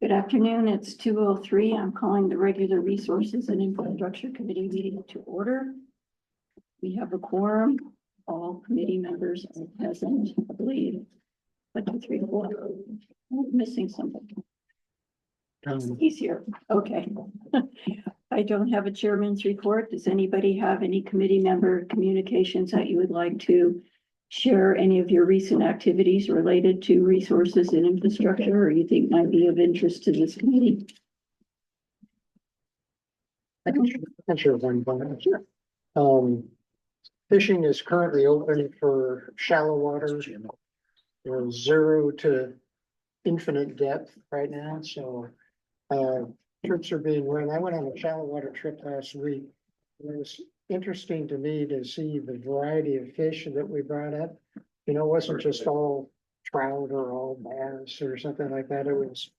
Good afternoon. It's 2:03. I'm calling the regular Resources and Infrastructure Committee meeting to order. We have a quorum. All committee members are present, I believe. 1, 2, 3, 4. I'm missing something. He's here. Okay. I don't have a chairman's report. Does anybody have any committee member communications that you would like to share? Any of your recent activities related to resources and infrastructure, or you think might be of interest to this committee? I can share one comment. Sure. Fishing is currently open for shallow water, 0 to infinite depth right now, so trips are being run. I went on a shallow water trip last week. It was interesting to me to see the variety of fish that we brought up. You know, it wasn't just all trout or all bass or something like that. It was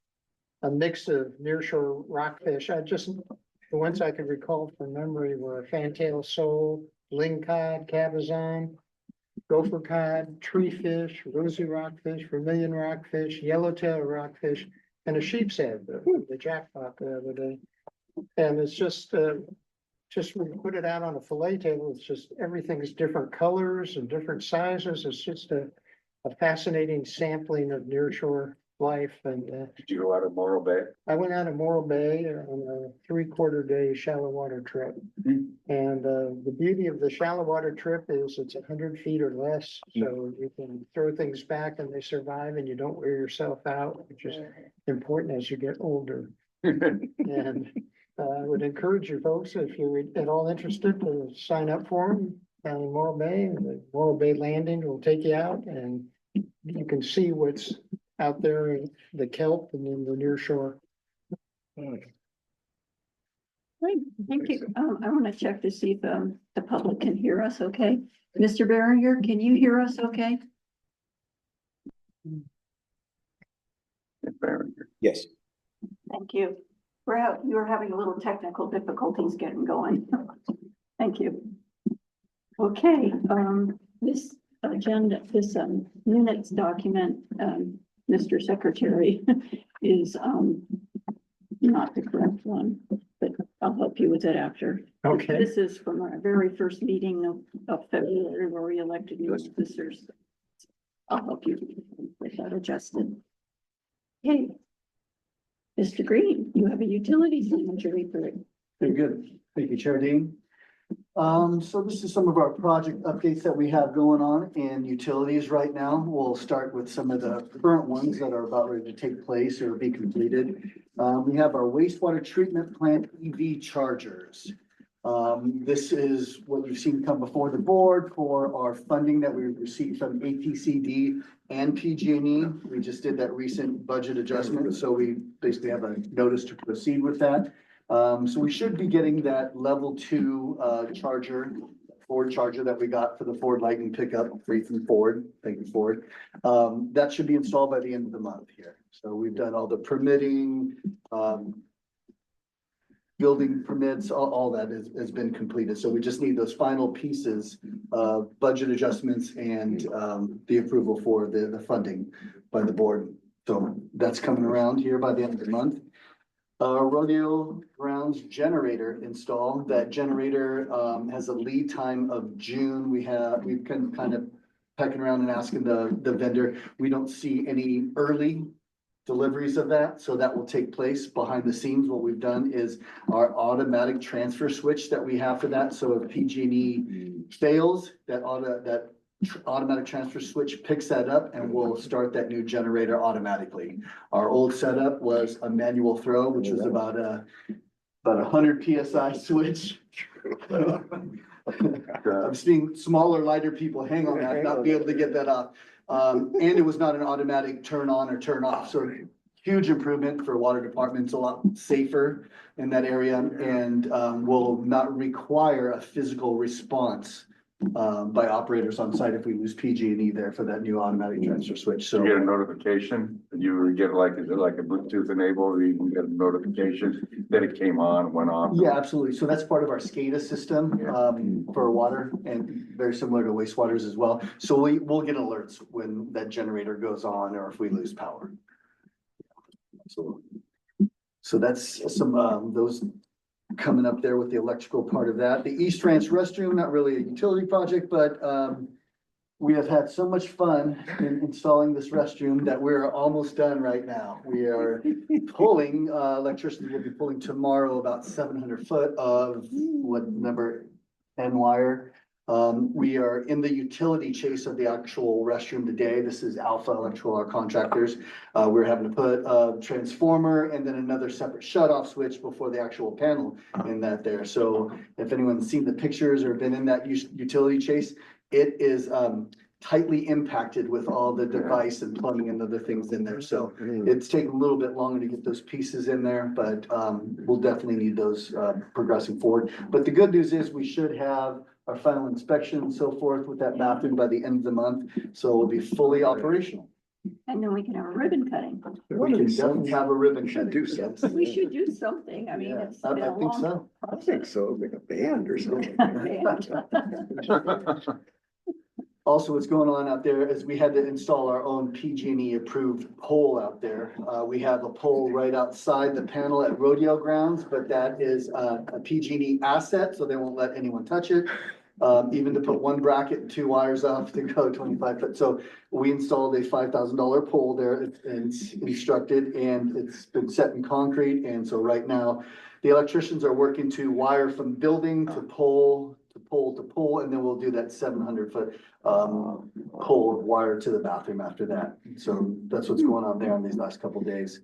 a mix of nearshore rockfish. The ones I could recall from memory were fantail sole, lingcod, cabezon, gopher cod, treefish, rosy rockfish, vermilion rockfish, yellowtail rockfish, and a sheep's head, the jackpot the other day. And it's just when you put it out on a fillet table, it's just everything's different colors and different sizes. It's just a fascinating sampling of nearshore life. And Did you go out of Morro Bay? I went out of Morro Bay on a 3/4 day shallow water trip. And the beauty of the shallow water trip is it's 100 feet or less. So you can throw things back and they survive and you don't wear yourself out, which is important as you get older. And I would encourage you folks, if you're at all interested, to sign up for them down in Morro Bay. And the Morro Bay Landing will take you out and you can see what's out there in the kelp and in the near shore. Great, thank you. I want to check to see if the public can hear us okay. Mr. Barringer, can you hear us okay? Yes. Thank you. You were having a little technical difficulties getting going. Thank you. Okay, this agenda, this minutes document, Mr. Secretary, is not the correct one, but I'll help you with it after. Okay. This is from our very first meeting of February where we elected new officers. I'll help you with that adjusted. Okay. Mr. Green, you have a utilities manager report. Very good. Thank you, Chair Dean. So this is some of our project updates that we have going on in utilities right now. We'll start with some of the current ones that are about ready to take place or be completed. We have our wastewater treatment plant EV chargers. This is what you've seen come before the board for our funding that we received from ATCD and PG&E. We just did that recent budget adjustment, so we basically have a notice to proceed with that. So we should be getting that level 2 charger, Ford charger that we got for the Ford Lightning pickup, free from Ford. Thank you, Ford. That should be installed by the end of the month here. So we've done all the permitting, building permits, all that has been completed. So we just need those final pieces of budget adjustments and the approval for the funding by the board. So that's coming around here by the end of the month. Rodeo Grounds generator install. That generator has a lead time of June. We've been kind of pecking around and asking the vendor. We don't see any early deliveries of that, so that will take place behind the scenes. What we've done is our automatic transfer switch that we have for that. So if PG&E fails, that automatic transfer switch picks that up and will start that new generator automatically. Our old setup was a manual throw, which was about 100 PSI switch. I'm seeing smaller, lighter people hang on that, not be able to get that off. And it was not an automatic turn on or turn off. So huge improvement for water departments, a lot safer in that area, and will not require a physical response by operators on site if we lose PG&E there for that new automatic transfer switch. So You get a notification, you get like a Bluetooth enabled, you get a notification, then it came on, went off. yeah, absolutely. So that's part of our SCADA system for water, and very similar to wastewaters as well. So we'll get alerts when that generator goes on or if we lose power. So So that's some, those coming up there with the electrical part of that. The East Ranch restroom, not really a utility project, but, we have had so much fun in installing this restroom that we're almost done right now. We are pulling, electricians will be pulling tomorrow about 700 foot of what number N wire. We are in the utility chase of the actual restroom today. This is Alpha Electrical, our contractors. We're having to put a transformer and then another separate shut-off switch before the actual panel in that there. So if anyone's seen the pictures or been in that utility chase, it is tightly impacted with all the device and plumbing and other things in there. So it's taken a little bit longer to get those pieces in there, but we'll definitely need those progressing forward. But the good news is we should have our final inspection and so forth with that bathroom by the end of the month. So we'll be fully operational. And then we can have a ribbon cutting. We can definitely have a ribbon Should cutting. do something. We should do something. I mean, Yeah, it's I been a think long so. I think so, like a band or something. Also, what's going on out there is we had to install our own PG&E approved pole out there. We have a pole right outside the panel at rodeo grounds, but that is a PG&E asset, so they won't let anyone touch it. Even to put one bracket and 2 wires off to go 25 foot. So we installed a $5,000 pole there. It's instructed and it's been set in concrete. And so right now, the electricians are working to wire from building to pole to pole to pole, and then we'll do that 700-foot pole wire to the bathroom after that. So that's what's going on there in these last couple of days.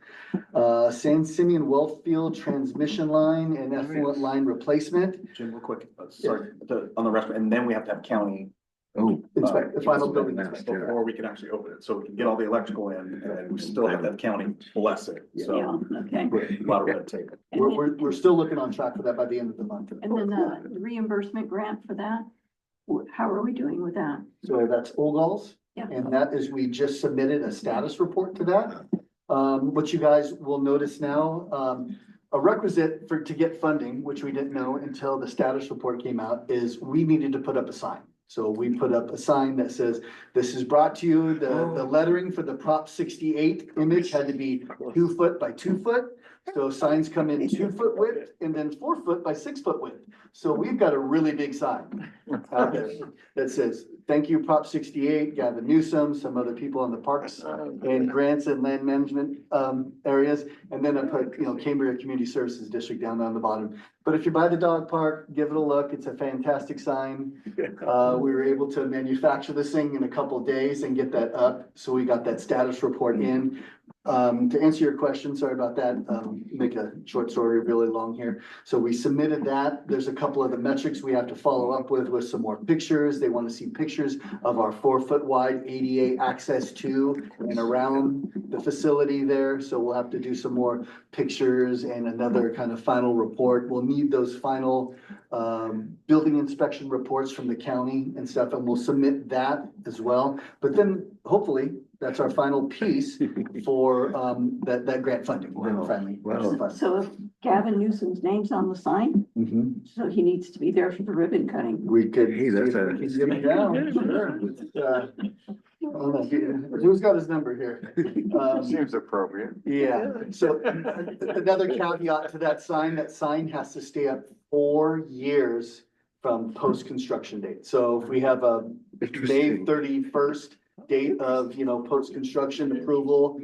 San Simeon Wellfield transmission line and effluent line replacement. Jim, real quick, sorry, on the restaurant, and then we have to have county. Oh, Inspect the final building Nice, inspection. yeah. Before we can actually open it, so we can get all the electrical in, and then we still have to have county bless it, Yeah, so. okay. A lot of red tape. We're still looking on track for that by the end of the month. And then the reimbursement grant for that, how are we doing with that? So that's Olgal's, Yeah. and that is, we just submitted a status report to that. What you guys will notice now, a requisite to get funding, which we didn't know until the status report came out, is we needed to put up a sign. So we put up a sign that says, this is brought to you, the lettering for the Prop 68 image had to be 2 foot by 2 foot. So signs come in 2 foot width and then 4 foot by 6 foot width. So we've got a really big sign out there that says, thank you, Prop 68, Gavin Newsom, some other people on the parks and grants and land management areas. And then I put, Cambria Community Services District down on the bottom. But if you're by the dog park, give it a look. It's a fantastic sign. We were able to manufacture this thing in a couple of days and get that up. So we got that status report in. To answer your question, sorry about that, make a short story really long here. So we submitted that. There's a couple of the metrics we have to follow up with some more pictures. They want to see pictures of our 4 foot wide ADA access to and around the facility there. So we'll have to do some more pictures and another kind of final report. We'll need those final building inspection reports from the county and stuff, and we'll submit that as well. But then hopefully that's our final piece for that grant funding. Finally. Wow. So if Gavin Newsom's name's on the sign, Mhm. so he needs to be there for the ribbon cutting. We could. Hey, that's see if a- we can get him down, sure. Who's got his number here? Seems appropriate. Yeah, so another caveat to that sign has to stay up 4 years from post-construction date. So if we have a May Interesting. 31st date of, post-construction approval,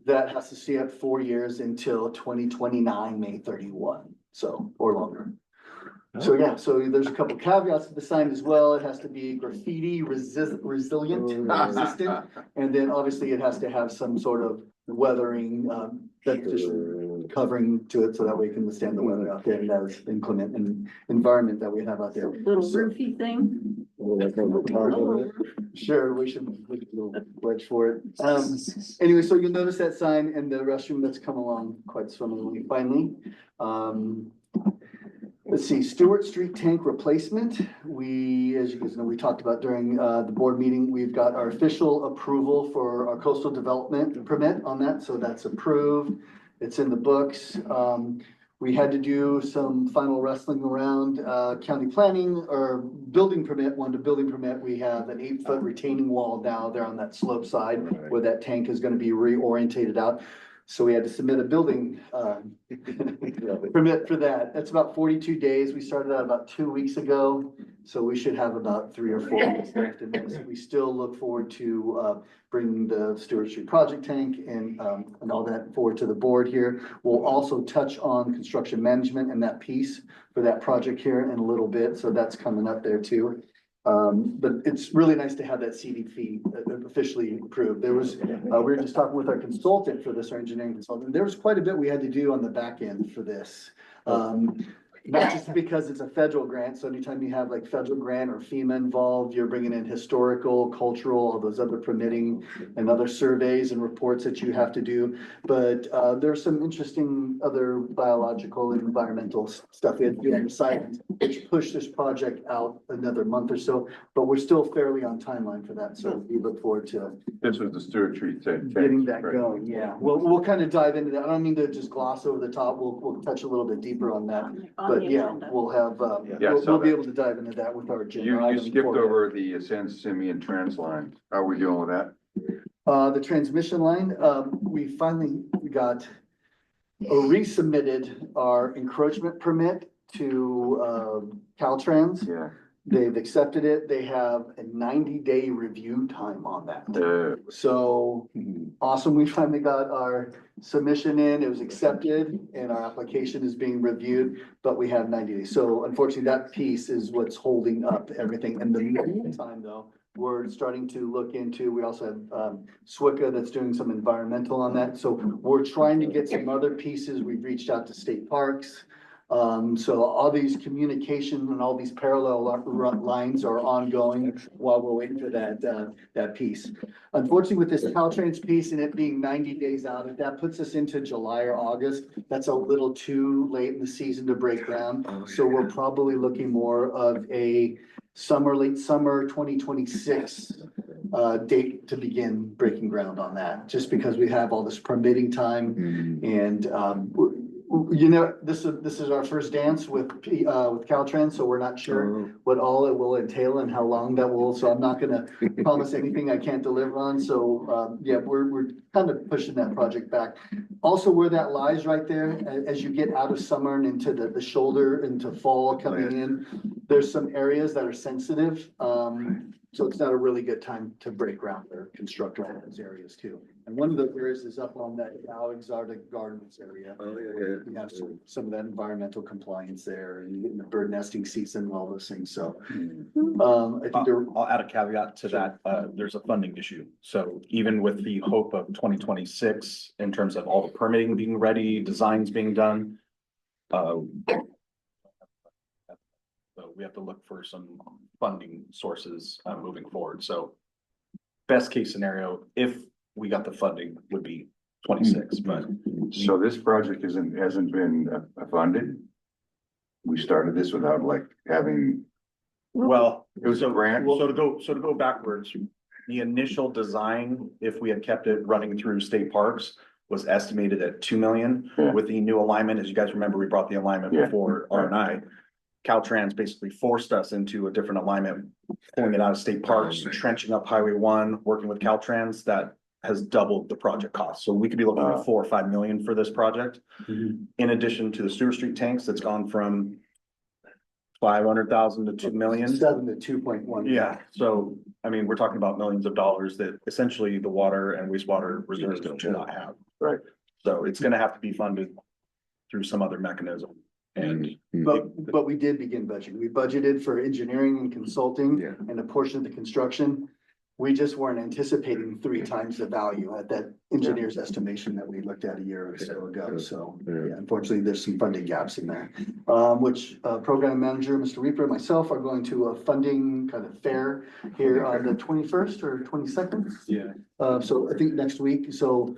that has to stay up 4 years until 2029, May 31, so, or longer. So, yeah, so there's a couple caveats to the sign as well. It has to be graffiti resilient, resistant. And then obviously it has to have some sort of weathering, that just covering to it so that we can withstand the weather out there and that is inclement and environment that we have out there. Little roofy thing. Sure, we should look at a little wedge for it. Anyway, so you'll notice that sign and the restroom that's come along quite swimmingly finally. Let's see, Stewart Street tank replacement. We, as you guys know, we talked about during the board meeting, we've got our official approval for our coastal development permit on that. So that's approved. It's in the books. We had to do some final wrestling around county planning or building permit. One to building permit, we have an 8 foot retaining wall now there on that slope side where that tank is going to be reorientated out. So we had to submit a building, permit for that. That's about 42 days. We started out about 2 weeks ago. So we should have about 3 or 4 weeks left in this. We still look forward to, bringing the Stewart Street project tank and all that forward to the board here. We'll also touch on construction management and that piece for that project here in a little bit. So that's coming up there too. But it's really nice to have that CDP officially approved. There was, we were just talking with our consultant for this, our engineering consultant. There was quite a bit we had to do on the back end for this. Not just because it's a federal grant, so anytime you have like federal grant or FEMA involved, you're bringing in historical, cultural, all those other permitting and other surveys and reports that you have to do. But there's some interesting other biological and environmental stuff we had to do on the site, which pushed this project out another month or so, but we're still fairly on timeline for that. So we look forward to This was the Stewart Street thing. getting that going. Yeah, we'll kind of dive into that. I don't mean to just gloss over the top. We'll touch a little bit deeper on that. On But the yeah, agenda. we'll have, Yeah, we'll be that. able to dive into that with our agenda. You item skipped for it. over the San Simeon trans line. How are we doing with that? The transmission line, we finally got resubmitted our encroachment permit to, Caltrans. Yeah. They've accepted it. They have a 90-day review time on that. So awesome. We finally got our submission in. It was accepted and our application is being reviewed, but we have 90 days. So unfortunately, that piece is what's holding up everything. And the meantime, though, we're starting to look into, we also have SWICA that's doing some environmental on that. So we're trying to get some other pieces. We've reached out to state parks. So all these communication and all these parallel lines are ongoing while we're waiting for that piece. Unfortunately, with this Caltrans piece and it being 90 days out, if that puts us into July or August, that's a little too late in the season to break ground. So we're probably looking more of a late summer 2026 date to begin breaking ground on that, just because we have all this permitting time and you know, this is our first dance with Caltrans, so we're not sure what all it will entail and how long that will, so I'm not gonna promise anything I can't deliver on. So yeah, we're kind of pushing that project back. Also, where that lies right there, as you get out of summer and into the shoulder, into fall coming in, there's some areas that are sensitive. So it's not a really good time to break ground or construct around those areas too. And one of the areas is up on that Exotic Gardens area. We have some of that environmental compliance there and getting the bird nesting season and all those things. So I think there. I'll add a caveat to that. There's a funding issue. So even with the hope of 2026, in terms of all the permitting being ready, designs being done. So we have to look for some funding sources moving forward. So best case scenario, if we got the funding, would be 26, but So this project hasn't been funded? We started this without like having, well, it was a grant? so to go backwards, the initial design, if we had kept it running through state parks, was estimated at 2 million. Yeah. With the new alignment, as you guys remember, we brought the alignment Yeah. before R&I. Caltrans basically forced us into a different alignment, pulling it out of state parks, trenching up Highway 1, working with Caltrans, that has doubled the project cost. So we could be looking at 4 or 5 million for this project. In addition to the Stewart Street tanks, that's gone from 500,000 to 2 million. 7 to 2.1. Yeah, so, I mean, we're talking about millions of dollars that essentially the water and wastewater reserves do not have. Right. So it's gonna have to be funded through some other mechanism. And But we did begin budgeting. We budgeted for engineering and consulting Yeah. and a portion of the construction. We just weren't anticipating 3 times the value at that engineer's estimation that we looked at a year or so ago. So yeah, unfortunately, there's some funding gaps in there. Which program manager, Mr. Reaper, and myself are going to a funding kind of fair here on the 21st or 22nd. yeah, So I think next week, so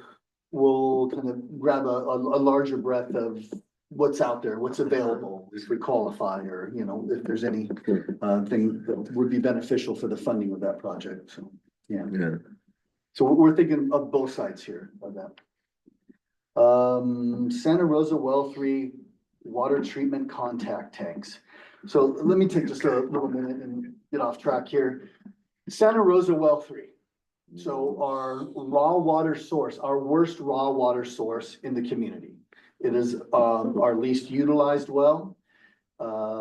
we'll kind of grab a larger breadth of what's out there, what's available, if we qualify, or, you know, if there's any thing that would be beneficial for the funding of that project, so, yeah. So we're thinking of both sides here of that. Santa Rosa Well 3 water treatment contact tanks. So let me take just a little minute and get off track here. Santa Rosa Well 3. So our raw water source, our worst raw water source in the community. It is our least utilized well.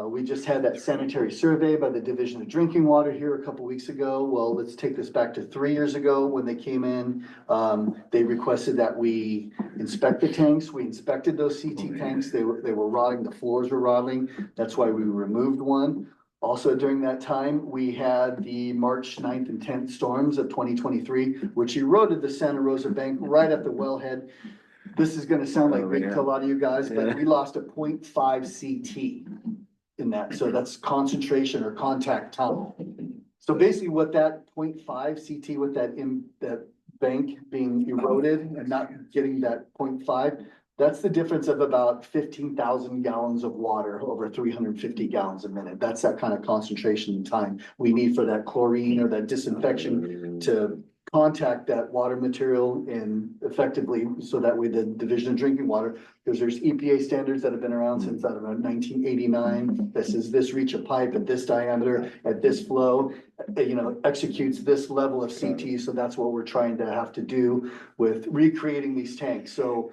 We just had that sanitary survey by the Division of Drinking Water here a couple weeks ago. Well, let's take this back to 3 years ago when they came in. They requested that we inspect the tanks. We inspected those CT tanks. They were rotting, the floors were rotting. That's why we removed one. Also during that time, we had the March 9th and 10th storms of 2023, which eroded the Santa Rosa bank right at the wellhead. This is gonna sound like Greek to a lot of you guys, but we lost a 0.5 CT in that. So that's concentration or contact time. So basically what that 0.5 CT with that bank being eroded and not getting that 0.5, that's the difference of about 15,000 gallons of water over 350 gallons a minute. That's that kind of concentration and time we need for that chlorine or that disinfection to contact that water material and effectively, so that way the Division of Drinking Water, because there's EPA standards that have been around since, I don't know, 1989. This is this reach of pipe at this diameter, at this flow, executes this level of CT. So that's what we're trying to have to do with recreating these tanks. So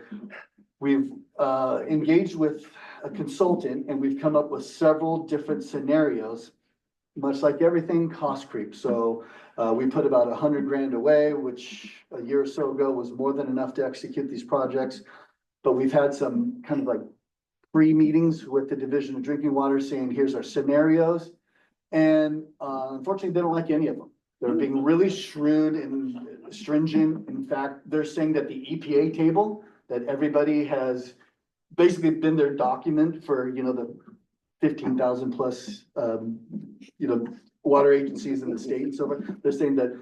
we've engaged with a consultant and we've come up with several different scenarios. Much like everything, cost creep. So we put about 100 grand away, which a year or so ago was more than enough to execute these projects. But we've had some kind of like pre-meetings with the Division of Drinking Water saying, here's our scenarios. And unfortunately, they don't like any of them. They're being really shrewd and stringent. In fact, they're saying that the EPA table that everybody has basically been their document for, the 15,000 plus, water agencies in the state and so forth. They're saying that,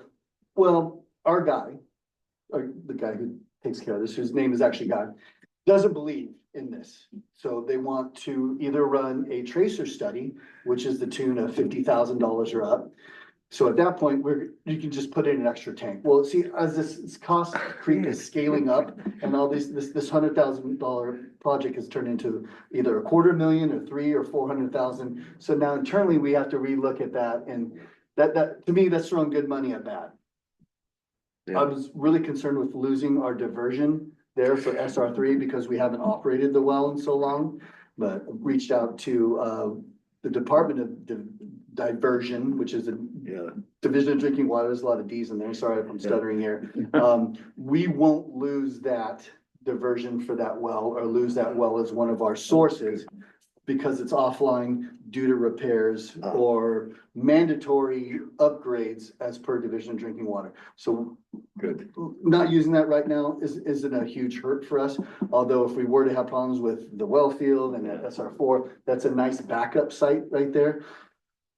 well, our guy, or the guy who takes care of this, whose name is actually God, doesn't believe in this. So they want to either run a tracer study, which is the tune of $50,000 or up. So at that point, you can just put in an extra tank. Well, see, as this cost creep is scaling up and all this $100,000 project has turned into either $250,000 or 300,000 or 400,000. So now internally we have to relook at that, and that to me, that's throwing good money at bad. Yeah. I was really concerned with losing our diversion there for SR3 because we haven't operated the well in so long, but reached out to the Department of Diversion, which is a Division of Drinking Water. There's a lot of D's in there. Sorry if I'm stuttering here. We won't lose that diversion for that well or lose that well as one of our sources because it's offline due to repairs or mandatory upgrades as per Division of Drinking Water. So Good. not using that right now isn't a huge hurt for us. Although if we were to have problems with the well field and at SR4, that's a nice backup site right there.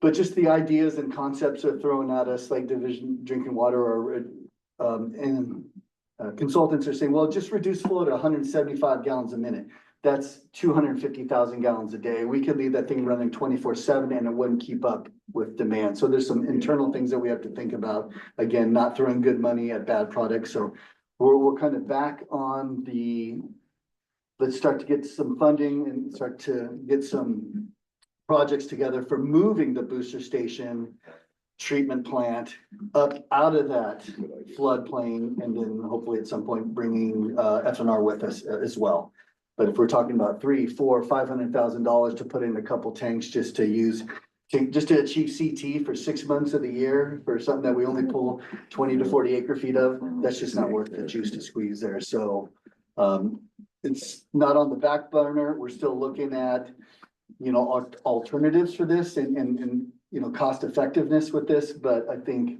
But just the ideas and concepts are thrown at us like Division Drinking Water or consultants are saying, well, just reduce flow to 175 gallons a minute. That's 250,000 gallons a day. We could leave that thing running 24/7 and it wouldn't keep up with demand. So there's some internal things that we have to think about. Again, not throwing good money at bad products. So we're kind of back on let's start to get some funding and start to get some projects together for moving the booster station treatment plant up out of that floodplain and then hopefully at some point bringing FNR with us as well. But if we're talking about $300,000, $400,000, $500,000 to put in a couple tanks just to achieve CT for 6 months of the year for something that we only pull 20 to 40 acre feet of, that's just not worth the juice to squeeze there. So it's not on the back burner. We're still looking at alternatives for this and cost effectiveness with this, but I think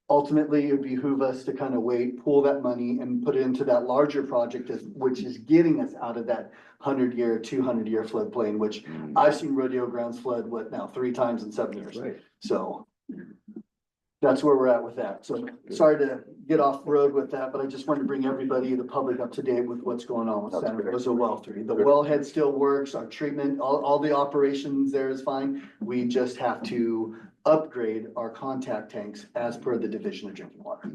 ultimately it would behoove us to kind of pool that money and put it into that larger project, which is getting us out of that 100-year, 200-year floodplain, which I've seen rodeo grounds flood 3 times in 7 years. Right. So that's where we're at with that. So sorry to get off road with that, but I just wanted to bring everybody, the public, up to date with what's going on with Santa Rosa Well 3. The wellhead still works, our treatment, all the operations there is fine. We just have to upgrade our contact tanks as per the Division of Drinking Water.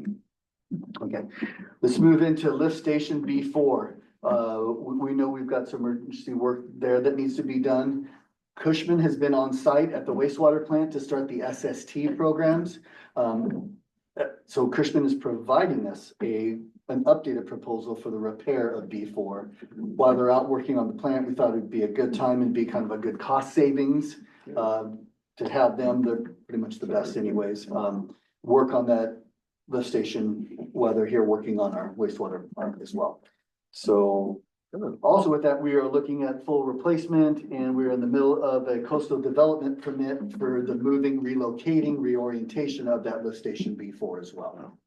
Okay, let's move into lift station B4. We know we've got some emergency work there that needs to be done. Cushman has been on site at the wastewater plant to start the SST programs. So Cushman is providing us an updated proposal for the repair of B4. While they're out working on the plant, we thought it'd be a good time and be kind of a good cost savings, to have them, they're pretty much the best anyways, work on that lift station while they're here working on our wastewater plant as well. So also with that, we are looking at full replacement, and we're in the middle of a coastal development permit for the moving, relocating, reorientation of that lift station B4 as well.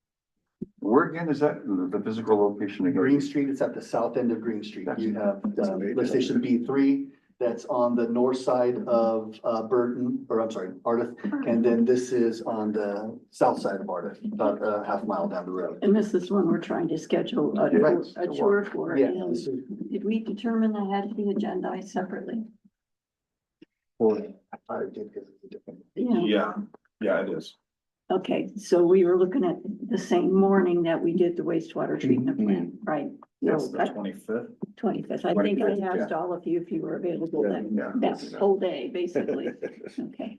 Where again is that, the physical location again? Green Street, it's at the south end of Green Street. You have lift station B3 that's on the north side of Ardith. And then this is on the south side of Ardith, about a half mile down the road. And this is one we're trying to schedule a tour for. Yeah, And this is did we determine that had to be agendized separately? I did get it different. Yeah, it is. Okay, so we were looking at the same morning that we did the wastewater treatment plant, right? Yes, So the that 25th. 25th. I think I 25th, asked all of you if you were available that Yeah. whole day, basically. Okay.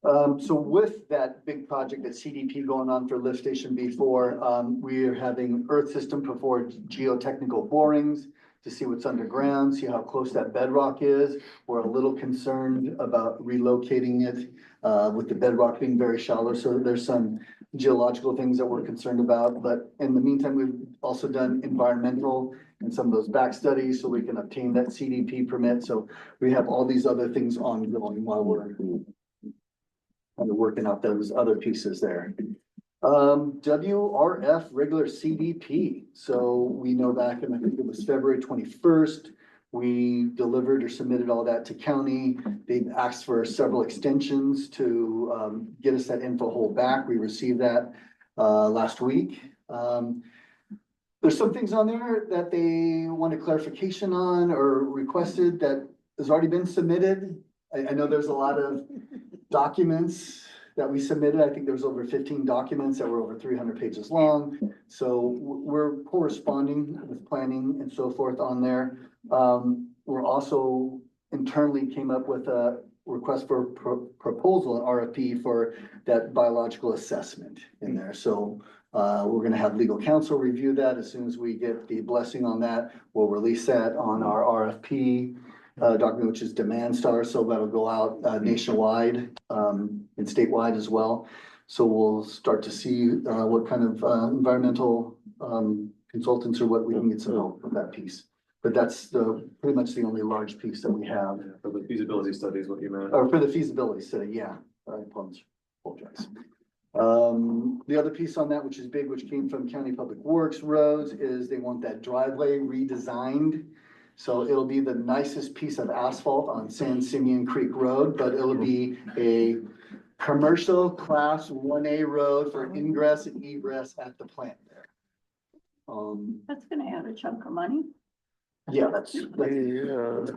So with that big project at CDP going on for lift station B4, we are having earth system perform geotechnical borings to see what's underground, see how close that bedrock is. We're a little concerned about relocating it, with the bedrock being very shallow. So there's some geological things that we're concerned about. But in the meantime, we've also done environmental and some of those back studies so we can obtain that CDP permit. So we have all these other things ongoing while we're kind of working out those other pieces there. WRF regular CDP. So we know back in, I think it was February 21st, we delivered or submitted all that to county. They've asked for several extensions to get us that info hold back. We received that last week. There's some things on there that they wanted clarification on or requested that has already been submitted. I know there's a lot of documents that we submitted. I think there was over 15 documents that were over 300 pages long. So we're corresponding with planning and so forth on there. We're also internally came up with a request for proposal, an RFP for that biological assessment in there. So we're gonna have legal counsel review that. As soon as we get the blessing on that, we'll release that on our RFP document, which is Demand Star. So that'll go out nationwide and statewide as well. So we'll start to see what kind of environmental consultants or what we can get some help with that piece. But that's pretty much the only large piece that we have. For the feasibility study is what you meant. Or for the feasibility study, yeah. I apologize. The other piece on that, which is big, which came from County Public Works roads, is they want that driveway redesigned. So it'll be the nicest piece of asphalt on San Simeon Creek Road, but it'll be a commercial class 1A road for ingress and egress at the plant there. That's gonna add a chunk of money. Yeah, that's It's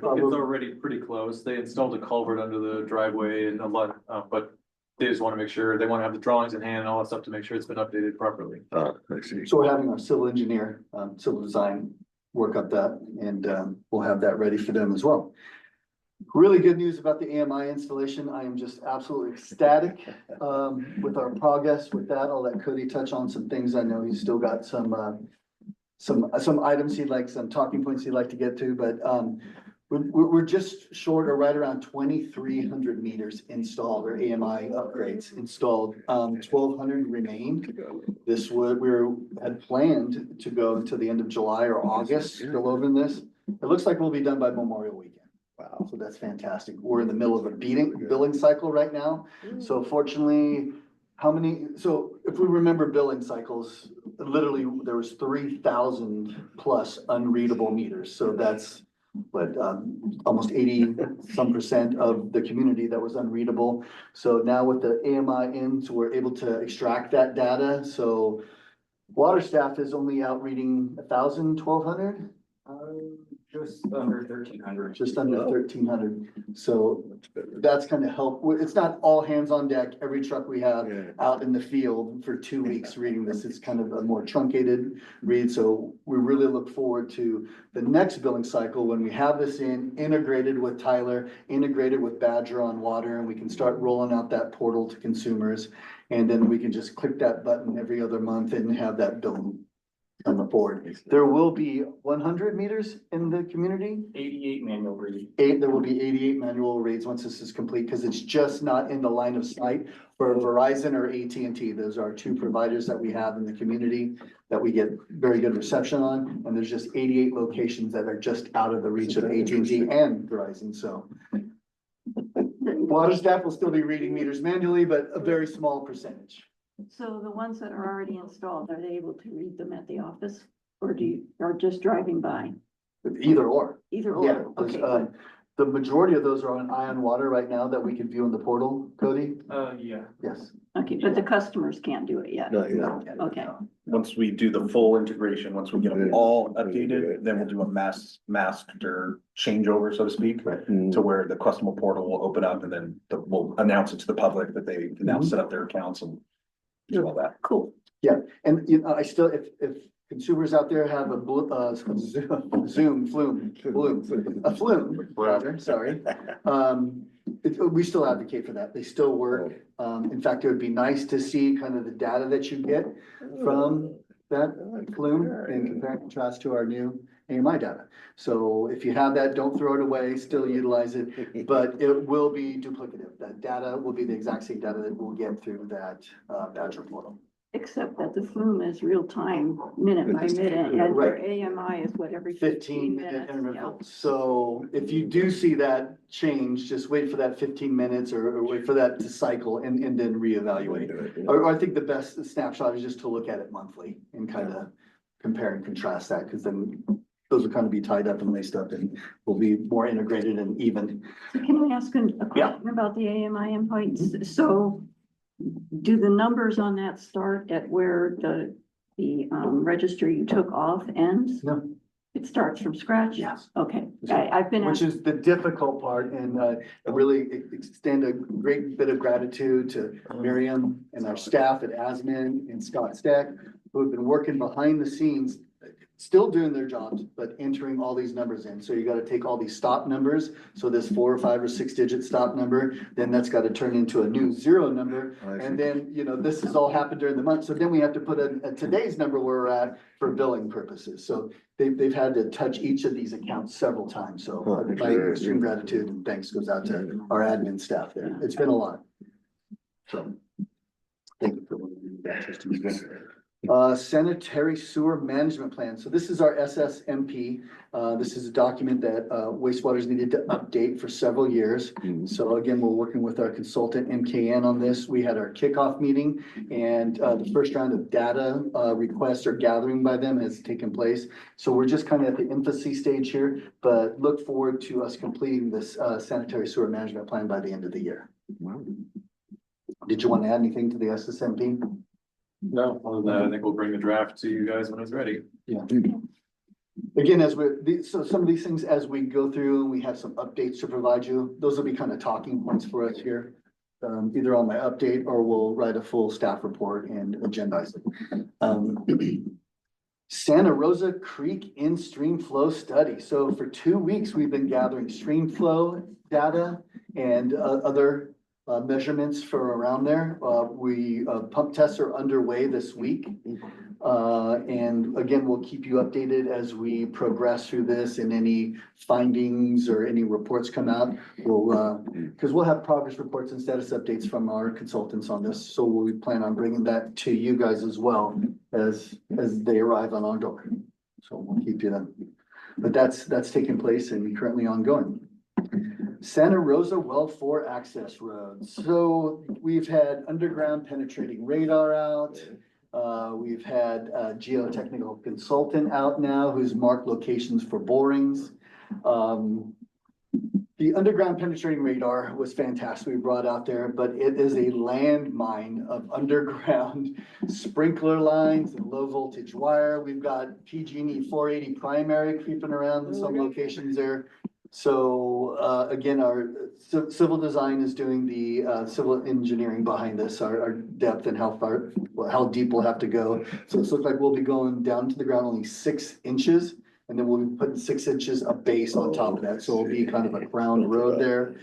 already pretty close. They installed a culvert under the driveway and a lot, but they just want to make sure, they want to have the drawings in hand and all that stuff to make sure it's been updated properly. I see. so we're having our civil engineer, civil design work up that, and we'll have that ready for them as well. Really good news about the AMI installation. I am just absolutely ecstatic with our progress with that. I'll let Cody touch on some things. I know he's still got some items he'd like, some talking points he'd like to get to, but we're just short or right around 2,300 meters installed or AMI upgrades installed. 1,200 remained. This had planned to go until the end of July or August, still over in this. It looks like we'll be done by Memorial Weekend. Wow. So that's fantastic. We're in the middle of a billing cycle right now. So fortunately, so if we remember billing cycles, literally there was 3,000 plus unreadable meters. So that's almost 80% of the community that was unreadable. So now with the AMI in, so we're able to extract that data. So water staff is only out reading 1,000, 1,200. Just under 1,300. just under Wow. 1,300. So that's kind of help. It's not all hands on deck, every truck we have Yeah. out in the field for 2 weeks reading this. It's kind of a more truncated read. So we really look forward to the next billing cycle when we have this integrated with Tyler, integrated with Badger on water, and we can start rolling out that portal to consumers. And then we can just click that button every other month and have that billing on the board. There will be 100 meters in the community. 88 manual read. There will be 88 manual rates once this is complete, because it's just not in the line of sight for Verizon or AT&T. Those are two providers that we have in the community that we get very good reception on. And there's just 88 locations that are just out of the reach of AT&T and Verizon, so. Water staff will still be reading meters manually, but a very small percentage. So the ones that are already installed, are they able to read them at the office? Or or just driving by? Either or. Either Yeah, or, okay, those, the majority of those are on Ion Water right now that we can view in the portal, Cody. Yeah. Yes. okay, but the customers can't do it yet. Not yet. Okay, Once we do the full integration, once we get them all updated, then we'll do a master changeover, so to speak. Mm. To where the customer portal will open up and then we'll announce it to the public that they can now set up their accounts and do all that. cool. And you know, I still, if consumers out there have a flume, rather, sorry. We still advocate for that. They still work. In fact, it would be nice to see kind of the data that you get from that flume in compare and contrast to our new AMI data. So if you have that, don't throw it away, still utilize it, but it will be duplicative. That data will be the exact same data that we'll get through that Badger portal. Except that the flume is real time, minute by minute, and your Right. AMI is what, every 15-minute minutes? Yeah. interval. So if you do see that change, just wait for that 15 minutes or wait for that to cycle and then reevaluate. Or I think the best snapshot is just to look at it monthly and kind of compare and contrast that, because then those will kind of be tied up and laced up and will be more integrated and even. So can I ask a Yeah. question about the AMI endpoints? So do the numbers on that start at where the registry you took off ends? No. It starts from scratch? Yes. Okay, I've been. Which is the difficult part, and I really extend a great bit of gratitude to Miriam and our staff at Asman and Scott Stack, who have been working behind the scenes, still doing their jobs, but entering all these numbers in. So you gotta take all these stop numbers, so this 4 or 5 or 6 digit stop number, then that's gotta turn into a new 0 number. And then, you know, this has all happened during the month, so then we have to put a today's number where we're at for billing purposes. So they've had to touch each of these accounts several times, so my extreme gratitude and thanks goes out to our admin staff there. It's been a lot. So. Thank you for that, Trustee. Sanitary sewer management plan. So this is our SSMP. This is a document that wastewaters needed to update for several years. So again, we're working with our consultant MKN on this. We had our kickoff meeting and the first round of data requests or gathering by them has taken place. So we're just kind of at the infancy stage here, but look forward to us completing this sanitary sewer management plan by the end of the year. Did you want to add anything to the SSMP? No, other than that, I think we'll bring the draft to you guys when it's ready. Yeah. Again, so some of these things, as we go through, we have some updates to provide you. Those will be kind of talking points for us here. Either on my update or we'll write a full staff report and agendize it. Santa Rosa Creek in stream flow study. So for 2 weeks, we've been gathering stream flow data and other measurements for around there. Pump tests are underway this week. And again, we'll keep you updated as we progress through this and any findings or any reports come out. Because we'll have progress reports and status updates from our consultants on this. So we plan on bringing that to you guys as well as they arrive on our door. So we'll keep you then. But that's taking place and currently ongoing. Santa Rosa Well 4 access roads. So we've had underground penetrating radar out. We've had a geotechnical consultant out now who's marked locations for borings. The underground penetrating radar was fantastic. We brought out there, but it is a landmine of underground sprinkler lines and low voltage wire. We've got PG&E 480 primary creeping around in some locations there. So, again, our civil design is doing the, civil engineering behind this, our depth and how far, how deep we'll have to go. So this looks like we'll be going down to the ground only 6 inches. And then we'll be putting 6 inches of base on top of that, so it'll be kind of a crown road there.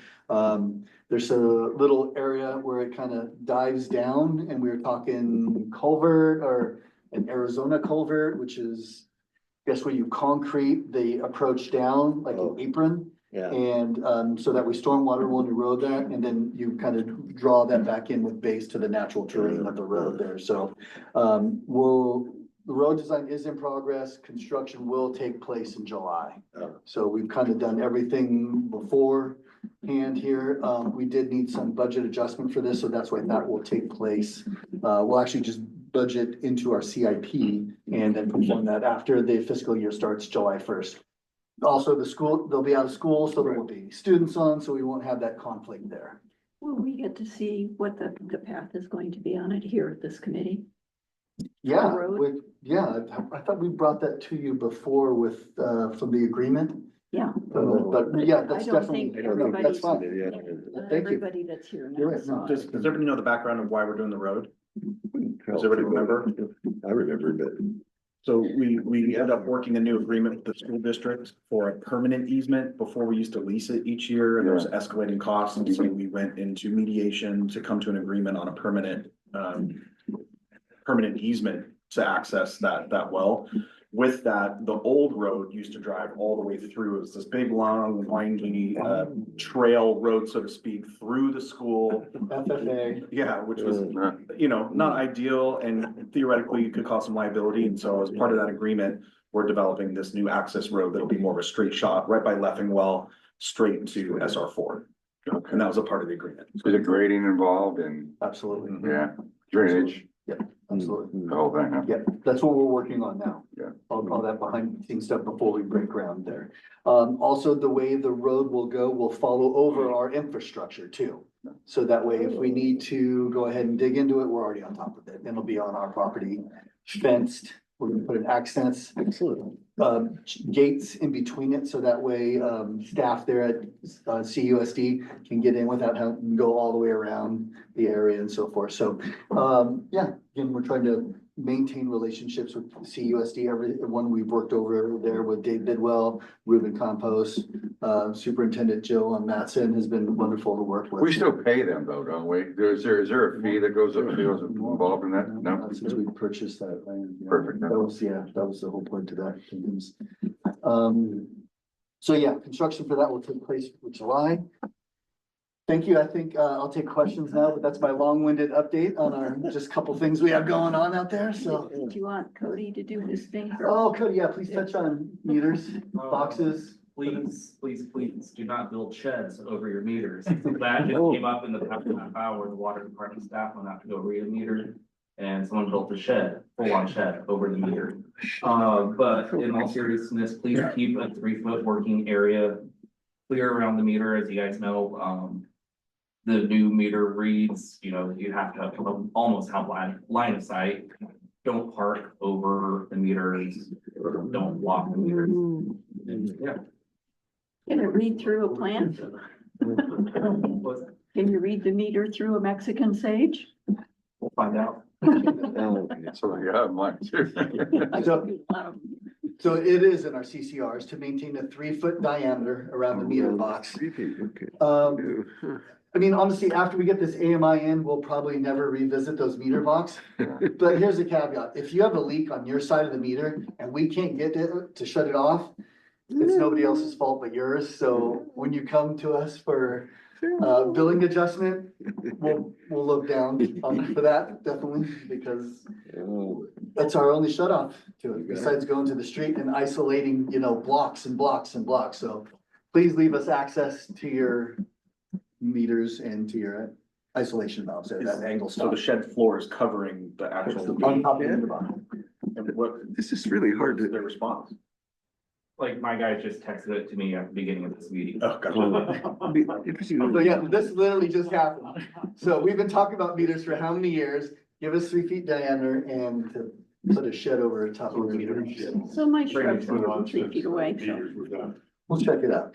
There's a little area where it kind of dives down, and we were talking culvert or an Arizona culvert, which is, I guess, where you concrete the approach down like an apron. Yeah. And so that way stormwater won't erode that, and then you kind of draw that back in with base to the natural terrain of the road there. So the road design is in progress. Construction will take place in July. Oh. So we've kind of done everything beforehand here. We did need some budget adjustment for this, so that's why that will take place. We'll actually just budget into our CIP and then perform that after the fiscal year starts July 1st. Also, the school, they'll be out of school, so there won't be students on, so we won't have that conflict there. Will we get to see what the path is going to be on it here at this committee? Yeah, road? I thought we brought that to you before with, from the agreement. Yeah. But yeah, that's I don't definitely, think I don't know. that's everybody's, fine. not Thank you. everybody that's here You're now right, no, saw Does it. everybody know the background of why we're doing the road? Does everybody remember? I remember, but So we ended up working a new agreement with the school district for a permanent easement. Before we used to lease it each year and there was escalating costs. And so we went into mediation to come to an agreement on a permanent easement to access that well. With that, the old road used to drive all the way through. It was this big, long, windy trail road, so to speak, through the school. FFA. Yeah, which was, not ideal, and theoretically could cause some liability. And so as part of that agreement, we're developing this new access road that'll be more of a straight shot right by Leffingwell, straight to SR4. And that was a part of the agreement. Is there grading involved and, Absolutely. yeah, drainage, Absolutely. the whole thing, huh? Yeah, that's what we're working on now. Yeah. All that behind the scenes stuff before we break ground there. Also, the way the road will go will follow over our infrastructure too. So that way, if we need to go ahead and dig into it, we're already on top of it. And it'll be on our property, fenced. We're gonna put an accents, excellent. gates in between it, so that way, staff there at, CUSD can get in without having to go all the way around the area and so forth. So, yeah, again, we're trying to maintain relationships with CUSD. Everyone we've worked over there with Dave Bidwell, Ruben Compost, Superintendent Jill Mattson has been wonderful to work with. We still pay them though, don't we? Is there a fee that goes involved in that? No? Not since we purchased that land. Yeah. Perfect. That was the whole point to that. So yeah, construction for that will take place in July. Thank you. I think, I'll take questions now, but that's my long-winded update on our, just a couple things we have going on out there, so. Do you want Cody to do his thing? Oh, Cody, yeah, please touch on meters, boxes. Please, do not build sheds over your meters. That just came up in the past half hour where the water department staff went out to go read a meter. And someone built a shed, full-on shed over the meter. But in all seriousness, please keep a 3-foot working area clear around the meter. As you guys know, the new meter reads, you have to almost have line of sight. Don't park over the meters, or don't block the meters. Yeah. Can it read through a plant? Can you read the meter through a Mexican sage? We'll find out. So, yeah, mine too. So it is in our CCRs to maintain a 3-foot diameter around the meter box. Okay. I mean, honestly, after we get this AMI in, we'll probably never revisit those meter box. But here's a caveat. If you have a leak on your side of the meter and we can't get it to shut it off, it's nobody else's fault but yours. So when you come to us for billing adjustment, we'll look down for that definitely, because that's our only shut off to it, besides going to the street and isolating, blocks and blocks and blocks. So please leave us access to your meters and to your isolation valves there, that angle So the stop. shed floor is covering the actual. On top of the bottom. And what This is really hard is their to, response? Like, my guy just texted it to me at the beginning of this meeting. Oh, gotcha. Interesting. So yeah, this literally just happened. So we've been talking about meters for how many years? Give us 3 feet diameter and to put a shed over the top of the meter. So my shrubs are 3 feet away, so, We'll check it out.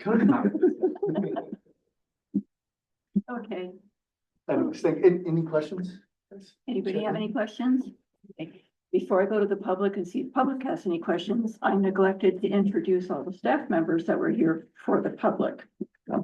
okay. Anyways, any questions? Anybody have any questions? Okay. Before I go to the public and see if the public has any questions, I neglected to introduce all the staff members that were here for the public.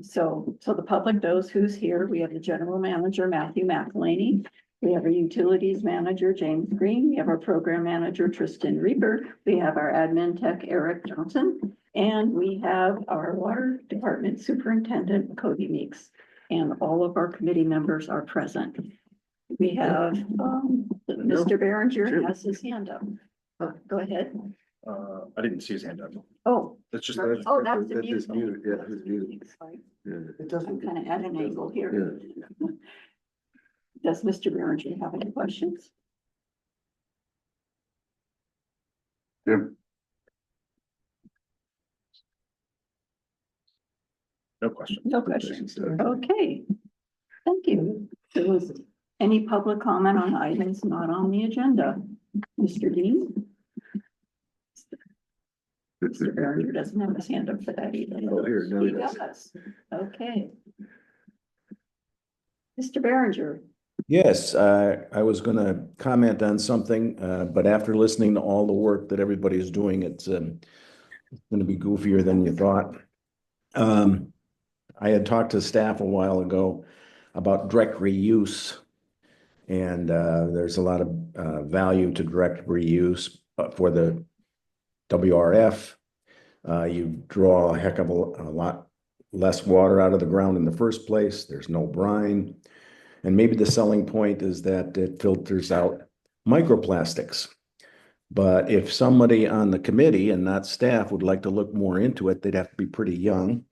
So the public knows who's here. We have the general manager, Matthew McElhaney. We have our utilities manager, James Green. We have our program manager, Tristan Reaper. We have our admin tech, Eric Johnson. And we have our water department superintendent, Cody Meeks. And all of our committee members are present. We have, Mr. Berenger has his hand up. Go ahead. I didn't see his hand up. Oh, It's just. that's the That's his mute. mute, yeah, his mute. Sorry, Yeah. It I'm doesn't. kind of at an angle here. Does Mr. Berenger have any questions? Jim, No question. No questions. Okay. Thank you. There was any public comment on items not on the agenda? Mr. Dean? Mr. Berenger doesn't have his hand up for that either. Oh, here, now he He does. does. Okay. Mr. Berenger, Yes, I was gonna comment on something, but after listening to all the work that everybody's doing, it's gonna be goofier than you thought. I had talked to staff a while ago about direct reuse. And there's a lot of value to direct reuse, but for the WRF, you draw a heck of a lot less water out of the ground in the first place. There's no brine. And maybe the selling point is that it filters out microplastics. But if somebody on the committee and not staff would like to look more into it, they'd have to be pretty young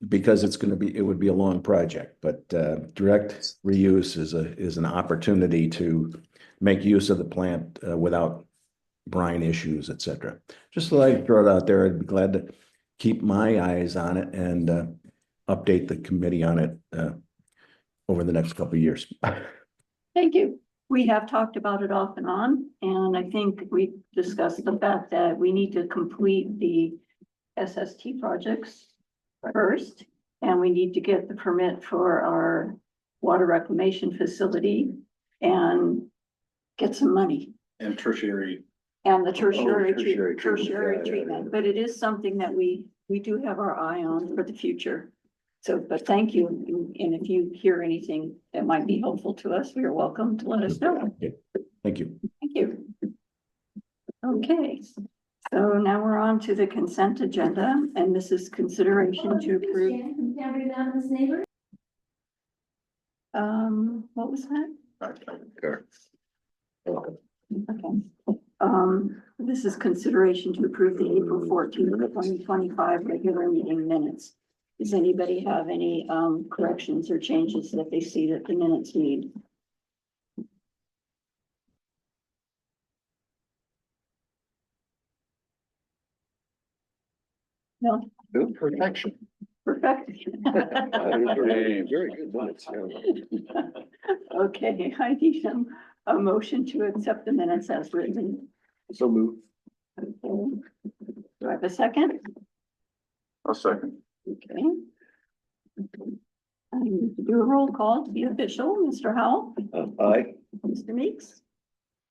because it would be a long project, but direct reuse is an opportunity to make use of the plant without brine issues, et cetera. Just so I throw it out there, I'd be glad to keep my eyes on it and update the committee on it over the next couple of years. thank you. We have talked about it off and on, and I think we discussed the fact that we need to complete the SST projects first, and we need to get the permit for our water reclamation facility and get some money. And tertiary. And the tertiary tertiary treatment. Yeah, yeah, treatment, yeah. but it is something that we do have our eye on for the future. So, but thank you, and if you hear anything that might be helpful to us, we are welcome to let us know. Thank you. Thank you. Okay, so now we're on to the consent agenda, and this is consideration to approve. What was that? Okay. This is consideration to approve the April 14th, 2025 regular meeting minutes. Does anybody have any corrections or changes that they see that the minutes need? No, Perfection. perfect. Very good minutes, yeah. Okay, I need a motion to accept the minutes as written. So move. Okay. Do I have a second? I'll second. Okay. I need to do a roll call to be official. Mr. Howell, Aye. Mr. Meeks,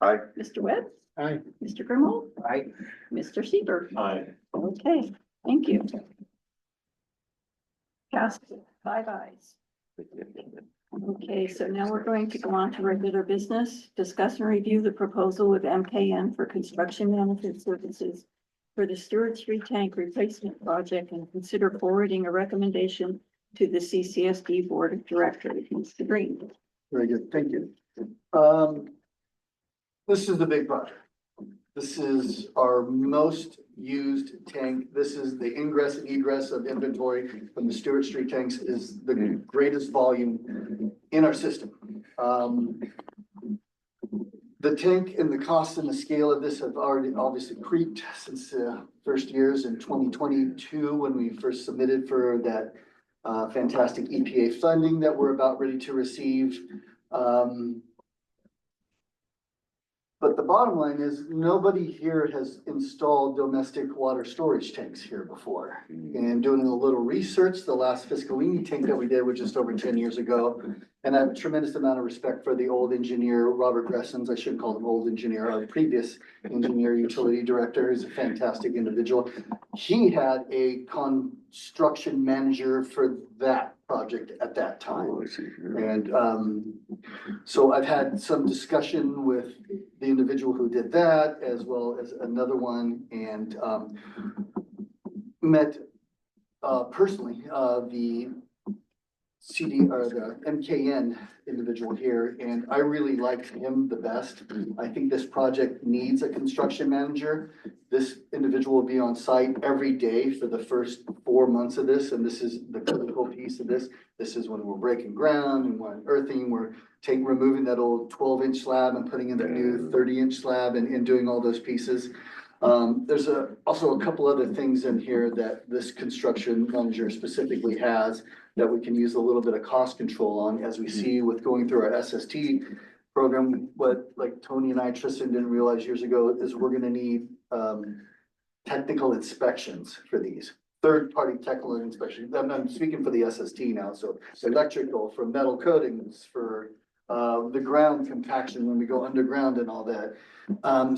Aye. Mr. Webb, Aye. Mr. Grimmel, Aye. Mr. Seaver. Aye. Okay, thank you. Cast 5 ayes. Okay, so now we're going to go on to regular business. Discuss and review the proposal with MKN for construction management services for the Stewart Street Tank Replacement Project and consider forwarding a recommendation to the CCSD Board of Directors. Mr. Green. Very good, thank you. This is the big project. This is our most used tank. This is the ingress and egress of inventory from the Stewart Street tanks is the greatest volume in our system. The tank and the cost and the scale of this have already obviously creeped since first years in 2022, when we first submitted for that fantastic EPA funding that we're about ready to receive. But the bottom line is, nobody here has installed domestic water storage tanks here before. And doing a little research, the last Fiscalini tank that we did was just over 10 years ago. And I have a tremendous amount of respect for the old engineer, Robert Gressens. I shouldn't call him old engineer, our previous engineer, utility director. He's a fantastic individual. He had a construction manager for that project at that time. And so I've had some discussion with the individual who did that, as well as another one, and met personally the CD or the MKN individual here, and I really liked him the best. I think this project needs a construction manager. This individual will be on site every day for the first 4 months of this, and this is the critical piece of this. This is when we're breaking ground and when earthing, we're removing that old 12-inch slab and putting in the new 30-inch slab and doing all those pieces. There's also a couple other things in here that this construction manager specifically has that we can use a little bit of cost control on, as we see with going through our SST program. What like Tony and I, Tristan, didn't realize years ago is we're gonna need technical inspections for these. Third-party technical inspections. I'm speaking for the SST now, so electrical, for metal coatings, for the ground compaction when we go underground and all that.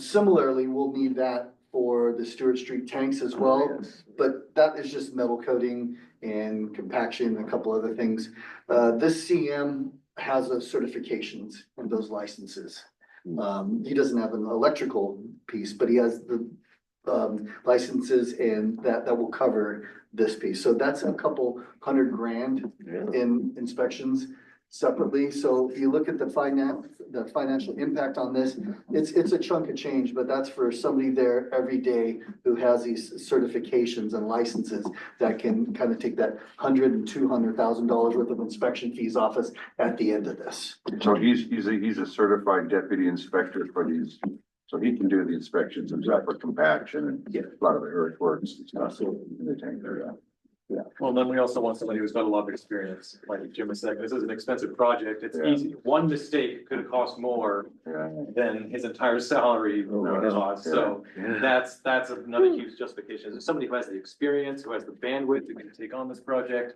Similarly, we'll need that for the Stewart Street tanks as well, but that is just metal coating and compaction and a couple other things. This CM has those certifications and those licenses. He doesn't have an electrical piece, but he has the licenses, and that will cover this piece. So that's a couple $100,000 in inspections separately. So if you look at the financial impact on this, it's a chunk of change, but that's for somebody there every day who has these certifications and licenses that can kind of take that $100,000 and $200,000 worth of inspection fees off us at the end of this. So he's a certified deputy inspector for these, so he can do the inspections himself for compaction and a lot of the earthworks and stuff in the tank there. Yeah. Well, then we also want somebody who's got a lot of experience, like Jim was saying, this is an expensive project, it's Yeah. easy, one mistake could have cost more Yeah. than his entire salary cost, so that's another huge justification, is somebody who has the experience, who has the bandwidth, who can take on this project.